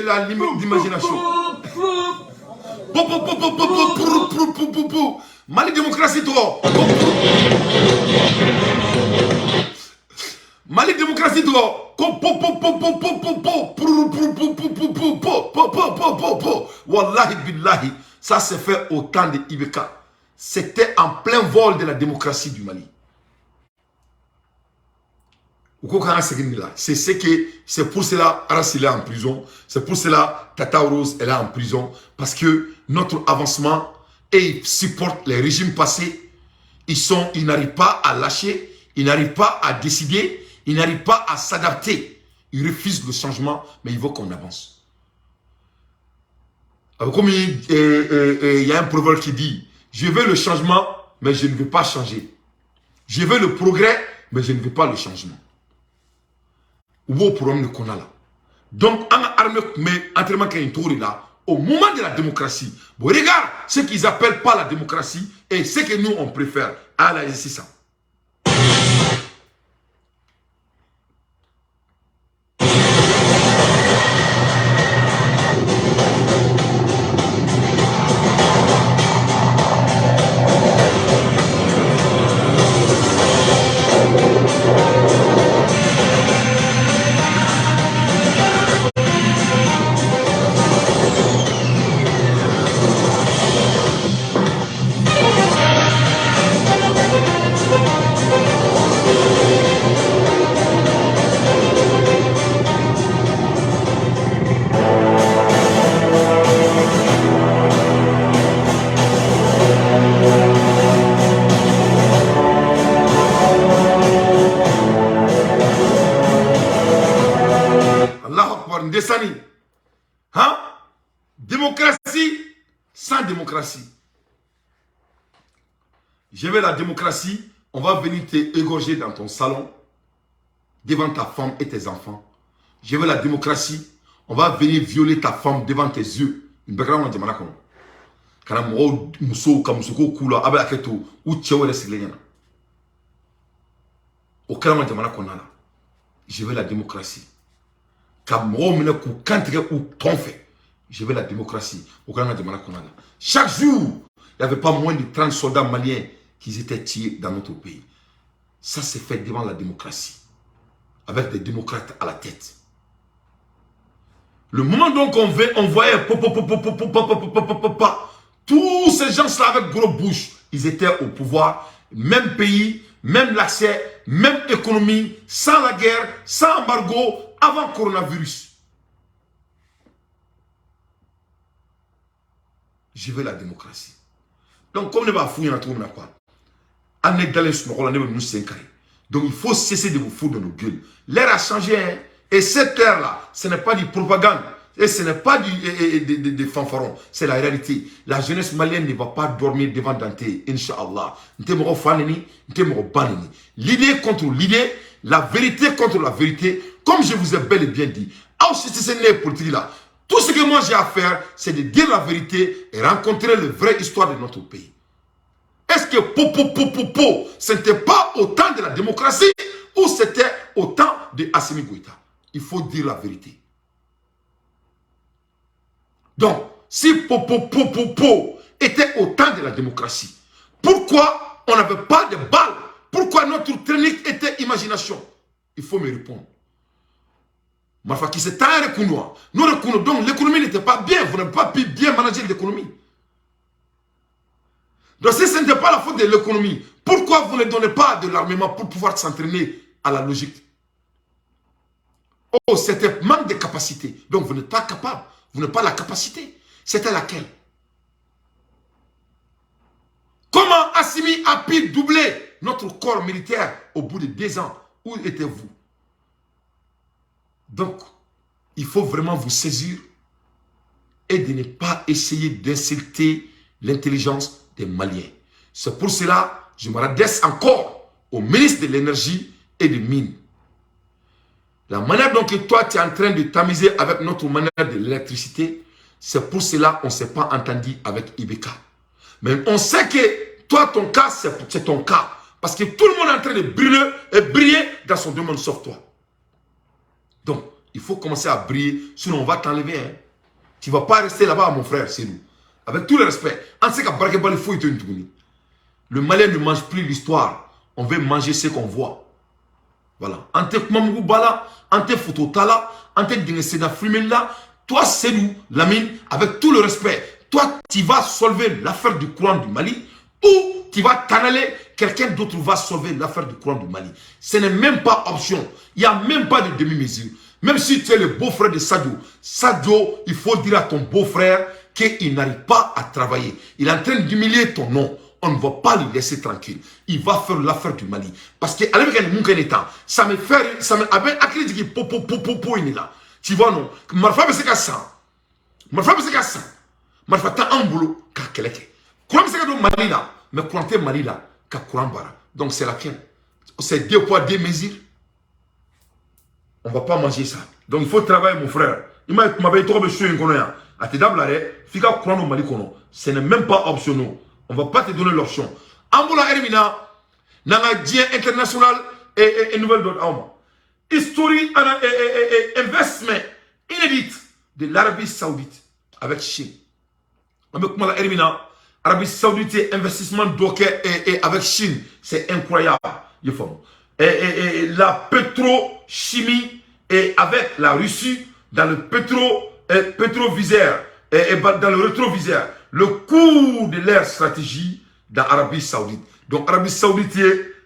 l'imagination. Mali démocratie toi. Mali démocratie toi. Wallahi billahi, ça s'est fait au temps de Ibeka. C'était en plein vol de la démocratie du Mali. C'est pour cela Arassi est en prison. C'est pour cela Tata Rose est là en prison. Parce que notre avancement, et ils supportent les régimes passés. Ils n'arrivent pas à lâcher. Ils n'arrivent pas à décider. Ils n'arrivent pas à s'adapter. Ils refusent le changement, mais ils veulent qu'on avance. Alors, comme il y a un proverbe qui dit, je veux le changement, mais je ne veux pas changer. Je veux le progrès, mais je ne veux pas le changement. Ou au problème qu'on a là. Donc, en armée, mais entraînement qu'il y a une tour là, au moment de la démocratie, bon, regarde ce qu'ils appellent pas la démocratie et ce que nous on préfère. Ah là, c'est ça. Hein? Démocratie sans démocratie. Je veux la démocratie, on va venir t'égorger dans ton salon, devant ta femme et tes enfants. Je veux la démocratie, on va venir violer ta femme devant tes yeux. Je veux la démocratie. Je veux la démocratie. Chaque jour, il n'y avait pas moins de 30 soldats maliens qui étaient tués dans notre pays. Ça s'est fait devant la démocratie. Avec des démocrates à la tête. Le moment donc on voyait tous ces gens-là avec gros bouches, ils étaient au pouvoir, même pays, même l'accès, même économie, sans la guerre, sans embargo, avant coronavirus. Je veux la démocratie. Donc, comme on va fouiller dans tout le monde, donc il faut cesser de vous foutre dans nos gueules. L'ère a changé, hein? Et cette ère-là, ce n'est pas du propagande. Et ce n'est pas des fanfarons, c'est la réalité. La jeunesse malienne ne va pas dormir devant Dante, Inch'Allah. L'idée contre l'idée, la vérité contre la vérité, comme je vous ai bel et bien dit. Politique là. Tout ce que moi j'ai à faire, c'est de dire la vérité et rencontrer la vraie histoire de notre pays. Est-ce que ce n'était pas au temps de la démocratie ou c'était au temps de Assimi Goïta? Il faut dire la vérité. Donc, si était au temps de la démocratie, pourquoi on n'avait pas de balles? Pourquoi notre technique était imagination? Il faut me répondre. Donc l'économie n'était pas bien, vous n'avez pas pu bien manager l'économie. Donc si ce n'était pas la faute de l'économie, pourquoi vous ne donnez pas de l'armement pour pouvoir s'entraîner à la logique? Oh, c'était manque de capacité. Donc vous n'êtes pas capable, vous n'avez pas la capacité. C'était laquelle? Comment Assimi a pu doubler notre corps militaire au bout de 2 ans? Où étiez-vous? Donc, il faut vraiment vous saisir et de ne pas essayer d'insulter l'intelligence des Maliens. C'est pour cela que je me redresse encore au ministre de l'énergie et des mines. La manière dont toi tu es en train de t'amuser avec notre manière de l'électricité, c'est pour cela qu'on ne s'est pas entendu avec Ibeka. Mais on sait que toi, ton cas, c'est ton cas. Parce que tout le monde est en train de briller dans son domaine sauf toi. Donc, il faut commencer à briller, sinon on va t'enlever. Hein. Tu ne vas pas rester là-bas, mon frère, c'est nous. Avec tout le respect. On sait qu'à Barakebal, il faut être une tournée. Le Malien ne mange plus l'histoire. On veut manger ce qu'on voit. Voilà. Ante Mamou Bala, Ante Fototala, Ante Dingesena Frimela, toi, c'est nous, Lamine, avec tout le respect. Toi, tu vas solver l'affaire du courant du Mali ou tu vas t'en aller, quelqu'un d'autre va solver l'affaire du courant du Mali. Ce n'est même pas option. Il n'y a même pas de demi-mesure. Même si tu es le beau-frère de Sadio, Sadio, il faut dire à ton beau-frère qu'il n'arrive pas à travailler. Il est en train d'humilier ton nom. On ne va pas le laisser tranquille. Il va faire l'affaire du Mali. Parce que, ça me fait, ça me fait, il est là. Tu vois, non? Marfa, c'est qu'à ça. Marfa, c'est qu'à ça. Marfa, t'as un boulot, qu'à quelqu'un. Courant, c'est qu'à Mali là. Mais courant, Mali là, qu'à courant bara. Donc, c'est laquelle? C'est 2 poids, 2 mesures. On ne va pas manger ça. Donc, il faut travailler, mon frère. Il m'a dit, trop de choses, à tes dames là, fika courant au Mali, ce n'est même pas optionnel. On ne va pas te donner l'option. Amboula Hermina, Nanga Dien International et Nouvelle Dot Auma. History et investment inédit de l'Arabie Saoudite avec Chine. Avec Mala Hermina, Arabie Saoudite et investissement d'Oké et avec Chine, c'est incroyable. Et la pétrochimie et avec la Russie dans le pétroviseur et dans le rétroviseur. Le cours de leur stratégie dans l'Arabie Saoudite. Donc, l'Arabie Saoudite,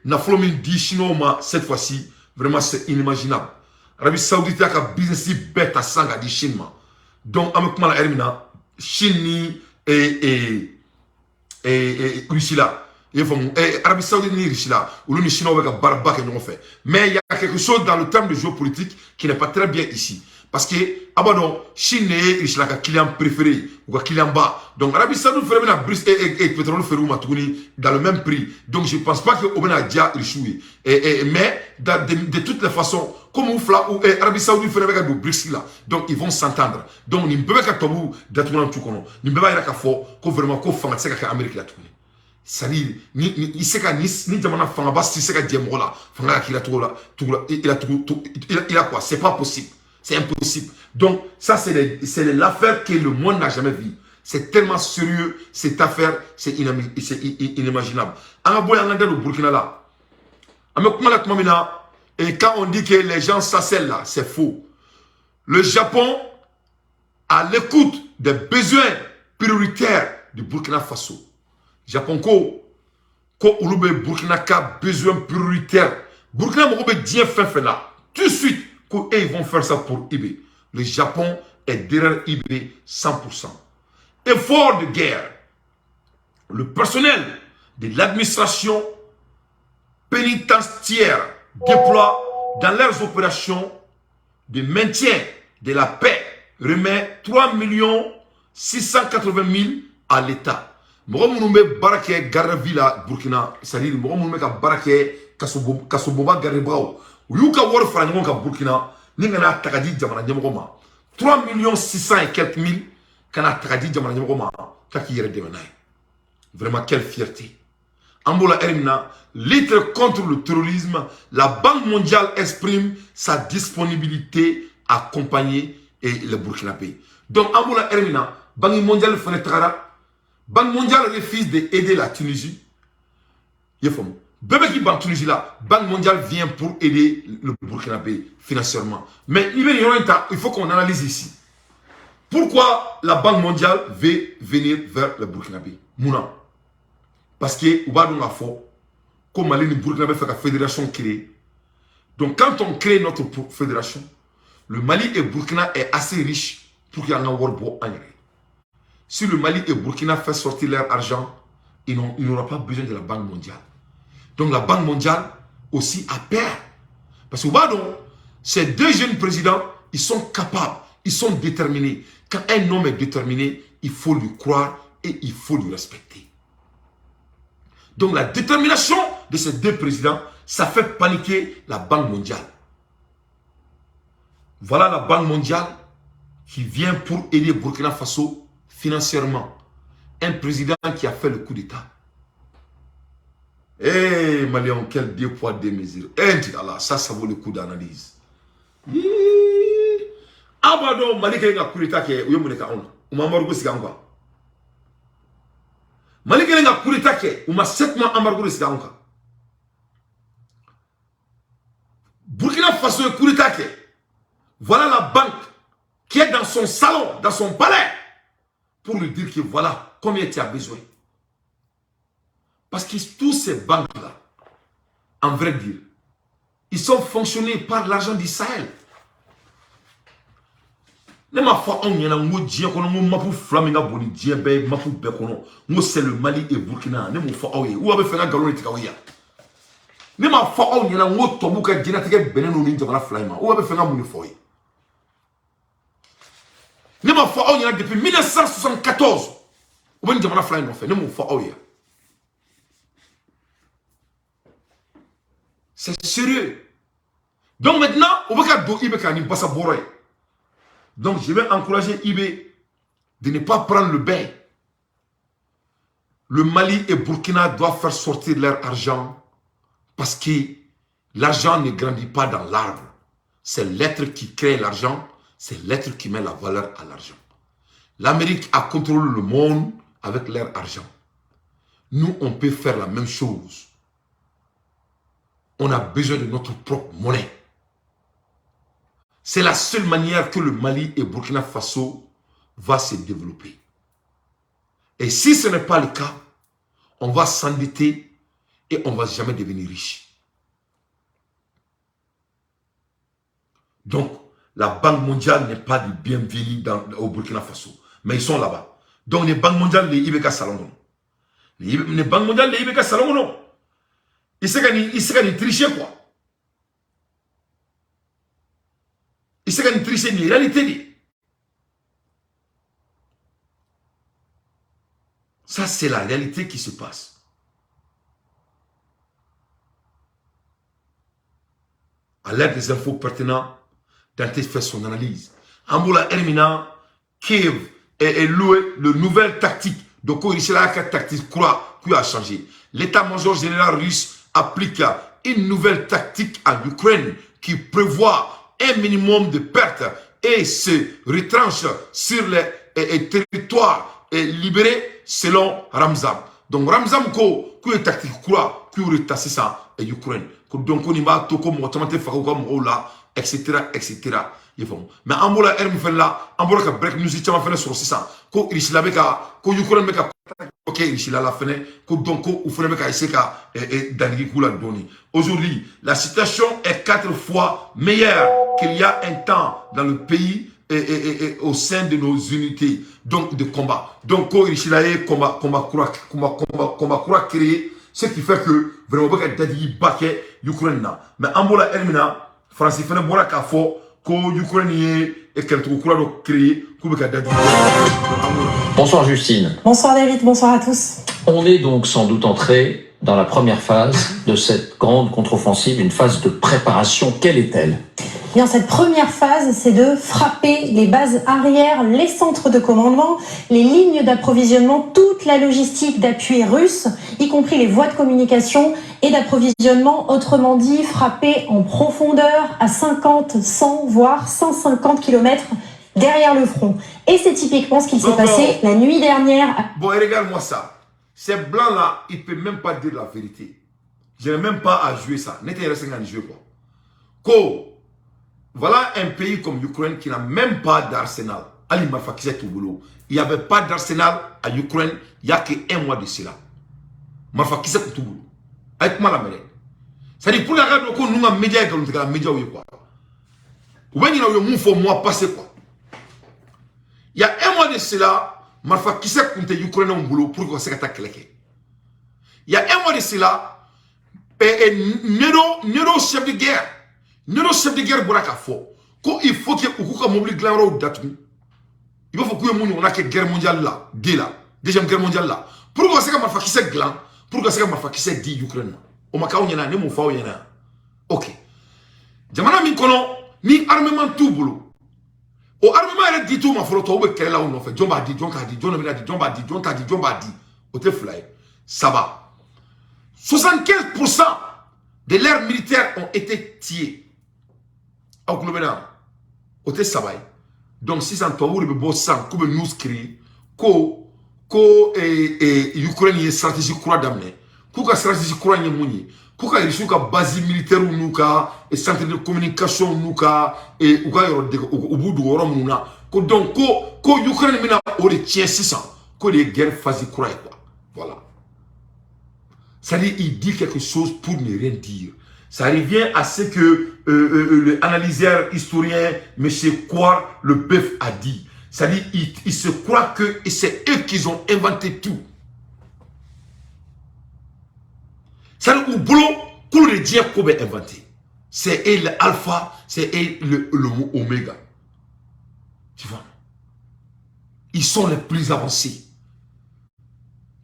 n'a pas dit chinois cette fois-ci. Vraiment, c'est inimaginable. L'Arabie Saoudite a un business bête à sang à dire Chine. Donc, avec moi, la Chine et Russie là. L'Arabie Saoudite et Russie là. Où les Chinois ont fait barba qu'ils ont fait. Mais il y a quelque chose dans le terme de géopolitique qui n'est pas très bien ici. Parce que, ah bah non, Chine et Russie, un client préféré, ou un client bas. Donc, l'Arabie Saoudite ferait bien bris et pétrole ferrou matouni dans le même prix. Donc, je ne pense pas que Oben a déjà échoué. Mais, de toutes les façons, comme Oufla ou l'Arabie Saoudite ferait bien du bris là. Donc, ils vont s'entendre. Donc, il ne peut pas tabou d'être un tout kono. Il ne peut pas y avoir qu'à vraiment qu'au fond, c'est qu'Amérique là tout. C'est-à-dire, il sait qu'il ni jamana fanga bas, il sait qu'il y a des là. Fanga qui a tout là, il a quoi? C'est pas possible. C'est impossible. Donc, ça, c'est l'affaire que le monde n'a jamais vue. C'est tellement sérieux, cette affaire, c'est inimaginable. Au Burkina là, et quand on dit que les gens s'assellent là, c'est faux. Le Japon, à l'écoute des besoins prioritaires du Burkina Faso. Japon, ko Ulube Burkina ka besoin prioritaire. Burkina Mokobe bien fait là. Tout de suite. Et ils vont faire ça pour IB. Le Japon est derrière IB 100%. Effort de guerre. Le personnel de l'administration pénitentiaire déploie dans leurs opérations de maintien de la paix remet 3 680 000 à l'État. Mɔgɔ minnu bɛ baara kɛ garde ville la Burkina, c'est-à-dire mɔgɔ minnu bɛ ka baara kɛ kasoboba gardebagaw u y'u ka wari fara ɲɔgɔn kan Burkina ni ka n'a ta ka di jamana ɲɛmɔgɔ ma 3 600 et quelques mille ka n'a ta ka di jamana ɲɛmɔgɔ ma k'a k'i yɛrɛ dɛmɛ n'a ye. Vraiment quelle fierté. Ambola Erimna, lutte contre le terrorisme, la Banque mondiale exprime sa disponibilité à accompagner les Burkinabés. Donc Ambola Erimna, Banque mondiale fait Banque mondiale refuse d'aider la Tunisie. Bébé qui bat Tunisie là, Banque mondiale vient pour aider le Burkinabé financièrement. Mais il faut qu'on analyse ici. Pourquoi la Banque mondiale veut venir vers le Burkinabé? Mouna. Parce que on va donc fort comme Mali et Burkina fait la fédération créée. Donc quand on crée notre fédération, le Mali et Burkina est assez riche pour qu'il y ait un worbo en. Si le Mali et Burkina fait sortir leur argent, il n'aura pas besoin de la Banque mondiale. Donc la Banque mondiale aussi a peur. Parce que ces deux jeunes présidents, ils sont capables, ils sont déterminés. Quand un homme est déterminé, il faut lui croire et il faut lui respecter. Donc la détermination de ces deux présidents, ça fait paniquer la Banque mondiale. Voilà la Banque mondiale qui vient pour aider Burkina Faso financièrement. Un président qui a fait le coup d'État. Eh, Malion, quel deux poids, deux mesures. Eh, ça vaut le coup d'analyse. Ah, pardon, Mali qui a un coup d'État qui est où est-ce qu'on a Mali qui a un coup d'État qui est où 7 mois embargo de Sigaonka. Burkina Faso est coup d'État qui est. Voilà la banque qui est dans son salon, dans son palais, pour lui dire que voilà combien tu as besoin. Parce que tous ces banques-là, en vrai dire, ils sont fonctionnés par l'argent d'Israël. Ne ma foi on yana ngo djien kono ngo mapu flaminga boni djien be mapu be kono ngo c'est le Mali et Burkina ne mo foi oye ou abe fenga galoni tikawiya ne ma foi on yana ngo tobuka djina tike beneno ni jamana flaima ou abe fenga muni foi ne ma foi on yana depuis 1974 ou ben jamana flaima fait ne mo foi oye c'est sérieux. Donc maintenant on va ka do ibeka ni basa boroy. Donc je vais encourager IB de ne pas prendre le bain. Le Mali et Burkina doivent faire sortir leur argent parce que l'argent ne grandit pas dans l'arbre. C'est l'être qui crée l'argent, c'est l'être qui met la valeur à l'argent. L'Amérique a contrôlé le monde avec leur argent. Nous, on peut faire la même chose. On a besoin de notre propre monnaie. C'est la seule manière que le Mali et Burkina Faso va se développer. Et si ce n'est pas le cas, on va s'endetter et on ne va jamais devenir riche. Donc, la Banque mondiale n'est pas du bienvenu au Burkina Faso. Mais ils sont là-bas. Donc, les banques mondiales, les IBK Salongo. Les banques mondiales, les IBK Salongo. Ils se tricher quoi. Il s'est gagné tricher ni réalité. Ça, c'est la réalité qui se passe. À l'aide des infos pertinentes, Dante fait son analyse. Ambola Hermina, Kiev est loué le nouvelle tactique. Donc, il a une tactique qui a changé. L'état-major général russe applique une nouvelle tactique en Ukraine qui prévoit un minimum de pertes et se retranche sur les territoires libérés selon Ramzan. Donc Ramzan qui est tactique quoi, qui est tassé ça et Ukraine. Donc on y va tout comme automatique etc etc. Mais Ambola Herm fait là, Ambola ka break news chama fait sur ça. Ko Irishila beka, ko Ukraine beka ok Irishila la fene, ko donc ko ufene beka iseka et dangi kula doni. Aujourd'hui, la situation est 4 fois meilleure qu'il y a un temps dans le pays et au sein de nos unités donc de combat. Donc ko Irishila e combat créé, ce qui fait que vraiment beka dadi baké Ukraine na. Mais Ambola Hermina France fait bora ka fo ko Ukraine et qu'elle trouve quoi de créer Bonsoir Justine. Bonsoir David, bonsoir à tous. On est donc sans doute entré dans la première phase de cette grande contre-offensive, une phase de préparation. Quelle est-elle? Bien, cette première phase, c'est de frapper les bases arrières, les centres de commandement, les lignes d'approvisionnement, toute la logistique d'appui russe, y compris les voies de communication et d'approvisionnement. Autrement dit, frapper en profondeur à 50, 100, voire 150 km derrière le front. Et c'est typiquement ce qu'il s'est passé la nuit dernière. Bon, et regarde-moi ça. Ces blancs-là, ils ne peuvent même pas dire la vérité. Je n'ai même pas à jouer ça. N'était resté à jouer quoi. Voilà un pays comme l'Ukraine qui n'a même pas d'arsenal. Ali Marfa qui tout boulot. Il n'y avait pas d'arsenal à l'Ukraine il n'y a qu'un mois de cela. Marfa qui tout boulot. Avec moi la mêlée. C'est-à-dire pour la radio, nous avons médias qui ont été médias ou quoi. Ou bien il y a eu un mois passé quoi. Il y a un mois de cela, Marfa qui sait qu'on était Ukraine au boulot pour qu'on s'est attaqué. Il y a un mois de cela, Nero chef de guerre. Nero chef de guerre Boraka fo. Il faut que vous mobile glanro datu. Il faut que vous ayez une guerre mondiale là, deuxième guerre mondiale là. Pour qu'on s'est Marfa qui sait glan, pour qu'on s'est Marfa qui sait dit Ukraine. O makao nyana ne mo fa o yana. OK. Jamana min kono ni armement tout boulot. Au armement elle dit tout ma froto be kele là on fait. Jomba dit, Jonka dit, Jonomina dit, Jomba dit, Jonka dit, Jomba dit. Au te fly. Ça va. 75% de l'air militaire ont été tués. Au globena. Au te sabay. Donc 600 tours le beau sang comme nous crie ko Ukraine est stratégie croix d'amener. Kuka stratégie croix ni muni. Kuka rishuka base militaire nuka et centre de communication nuka et uga yoro de ubudu woro muna. Ko donc ko Ukraine mina ori tient 600 ko les guerres phase croix quoi. Voilà. Ça dit il dit quelque chose pour ne rien dire. Ça revient à ce que l'analyseur historien M. Kouar le Bœuf a dit. Ça dit il se croit que c'est eux qui ont inventé tout. Ça dit au boulot, pour le dire qu'on a inventé. C'est eux l'alpha, c'est eux le oméga. Tu vois? Ils sont les plus avancés.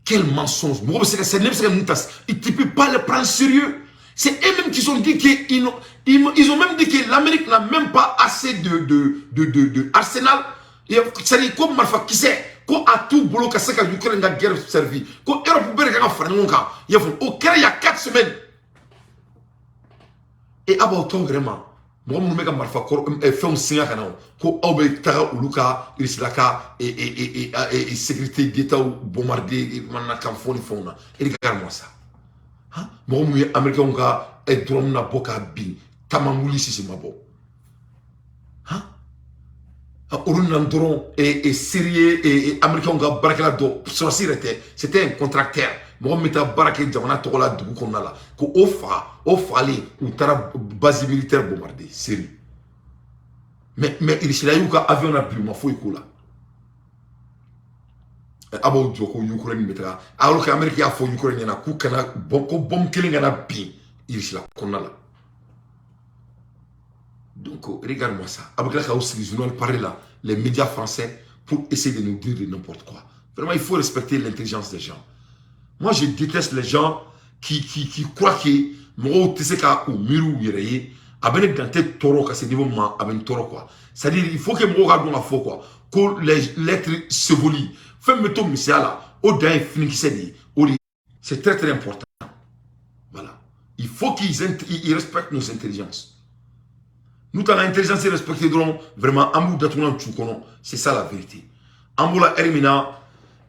Quel mensonge. Tu ne peux pas les prendre sérieux. C'est eux-mêmes qui ont dit qu'ils ont même dit que l'Amérique n'a même pas assez de arsenal. C'est-à-dire, comme Marfa qui sait, qu'on a tout boulot, que c'est que l'Ukraine a guerre servi, qu'on a il y a 4 semaines. Et à autant vraiment, moi, je me Marfa fait un signe à Canaan, qu'on a eu Tara ou Luka, Irislaka, et sécurité d'État ou bombardé, et Manakam Fauna. Et regarde-moi ça. Moi, je suis américain, et drôme na boka bin, tamamouli si c'est ma bo. Orunandron et sérieux et américain nga barakela do c'était un contracteur moi meta baraké jamana tokola dugu konna la ko ofa ali ou tara base militaire bombardé sérieux mais il s'est eu ka avion na plus ma foi kola abo joko Ukraine metra alors que Amérique a fo Ukraine na ku kana bom kelinga na bi il s'est la konna la. Donc, regarde-moi ça. Avec la chaos, les journaux parlent là, les médias français, pour essayer de nous dire de n'importe quoi. Vraiment, il faut respecter l'intelligence des gens. Moi, je déteste les gens qui croient que moi, tu sais qu'au miru yéré, avec dans tête toro, à ce niveau, avec toro quoi. C'est-à-dire, il faut que moi, regarde la fois quoi, que les lettres se volent. Fais-moi ton monsieur là, au dernier fini qui s'est dit, c'est très très important. Voilà. Il faut qu'ils respectent nos intelligences. Nous, dans l'intelligence et respecter vraiment, c'est ça la vérité. Amboula Hermina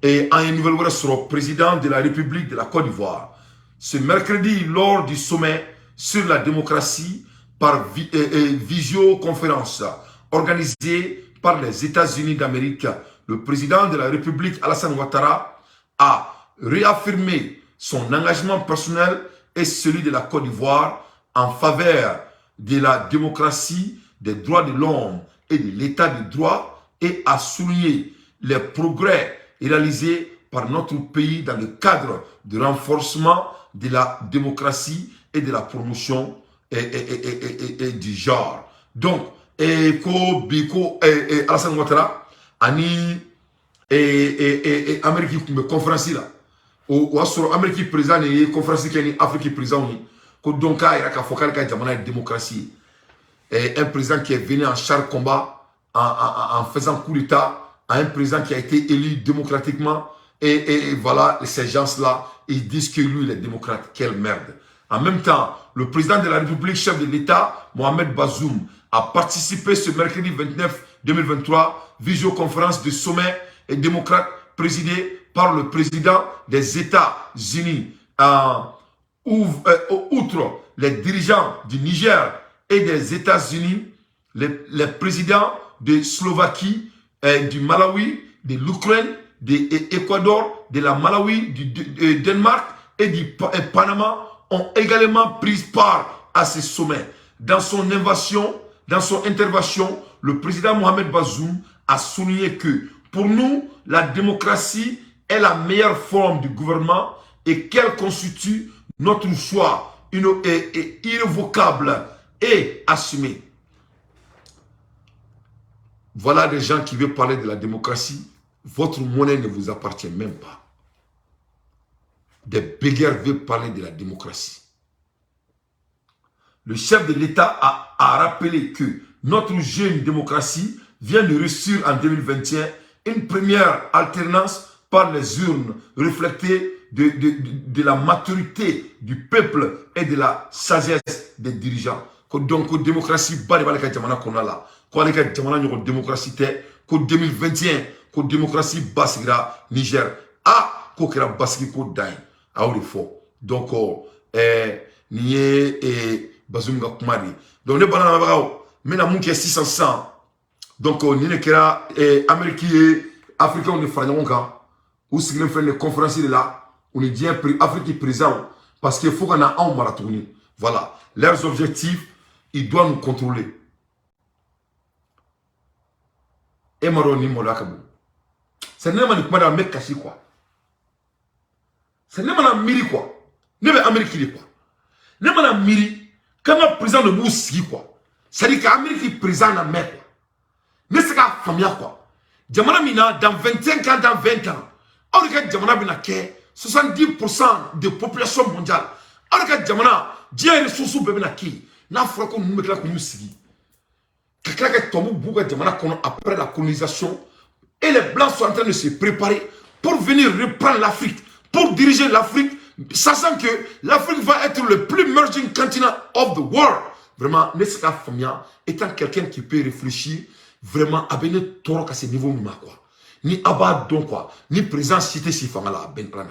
est en une nouvelle fois sur le président de la République de la Côte d'Ivoire. Ce mercredi, lors du sommet sur la démocratie par visioconférence organisée par les États-Unis d'Amérique, le président de la République, Alassane Ouattara, a réaffirmé son engagement personnel et celui de la Côte d'Ivoire en faveur de la démocratie, des droits de l'homme et de l'état de droit et a souligné les progrès réalisés par notre pays dans le cadre du renforcement de la démocratie et de la promotion et du genre. Donc, et ko biko Alassane Ouattara ani Amérique qui me conférence là o sur Amérique président et conférence qui ni Afrique président ni ko donc il a focal ka jamana démocratie un président qui est venu en char combat en faisant coup d'état à un président qui a été élu démocratiquement et voilà ces gens-là ils disent que lui il est démocrate. Quelle merde. En même temps, le président de la République, chef de l'État, Mohamed Bazoum, a participé ce mercredi 29 2023, visioconférence de sommet et démocrate présidée par le président des États-Unis. Outre les dirigeants du Niger et des États-Unis, les présidents de Slovaquie, du Malawi, de l'Ukraine, de l'Équateur, de la Malawi, du Danemark et du Panama ont également pris part à ce sommet. Dans son intervention, le président Mohamed Bazoum a souligné que pour nous, la démocratie est la meilleure forme de gouvernement et qu'elle constitue notre choix irrévocable et assumé. Voilà des gens qui veulent parler de la démocratie. Votre monnaie ne vous appartient même pas. Des béguerres veulent parler de la démocratie. Le chef de l'État a rappelé que notre jeune démocratie vient de réussir en 2021 une première alternance par les urnes reflétée de la maturité du peuple et de la sagesse des dirigeants. Donc, la démocratie, la démocratie, la 2021, la démocratie basira Niger. Ah, la basira Dain. Ah, il faut. Donc, nié Bazoum Gakumari. Donc, les banana, mais mon qui est 600. Donc, ni ne kera Américain, Africain, on est frangons ou si on fait une conférence là, on est bien Afrique présent parce qu'il faut qu'on a un marathon. Voilà. Leurs objectifs, ils doivent nous contrôler. Et Maroni Molakabou. C'est n'est pas un mec caché quoi. C'est n'est pas un miri quoi. Ne pas Américain quoi. Ne pas un miri. Quand le président de Moussi quoi. C'est-à-dire qu'Amérique présent dans mec quoi. Ne c'est pas famille quoi. Jamana Mina dans 25 ans, dans 20 ans. On regarde Jamana Mina qui 70% de population mondiale. On regarde Jamana, Dieu ressources bébé qui. N'a pas qu'on nous mette là comme nous sigui. Quelqu'un qui tombe beaucoup Jamana après la colonisation. Et les blancs sont en train de se préparer pour venir reprendre l'Afrique, pour diriger l'Afrique, sachant que l'Afrique va être le plus merging continent of the world. Vraiment, Nesika Famia étant quelqu'un qui peut réfléchir, vraiment, à ben toro à ce niveau quoi. Ni abad donc quoi, ni présence cité si fangala ben la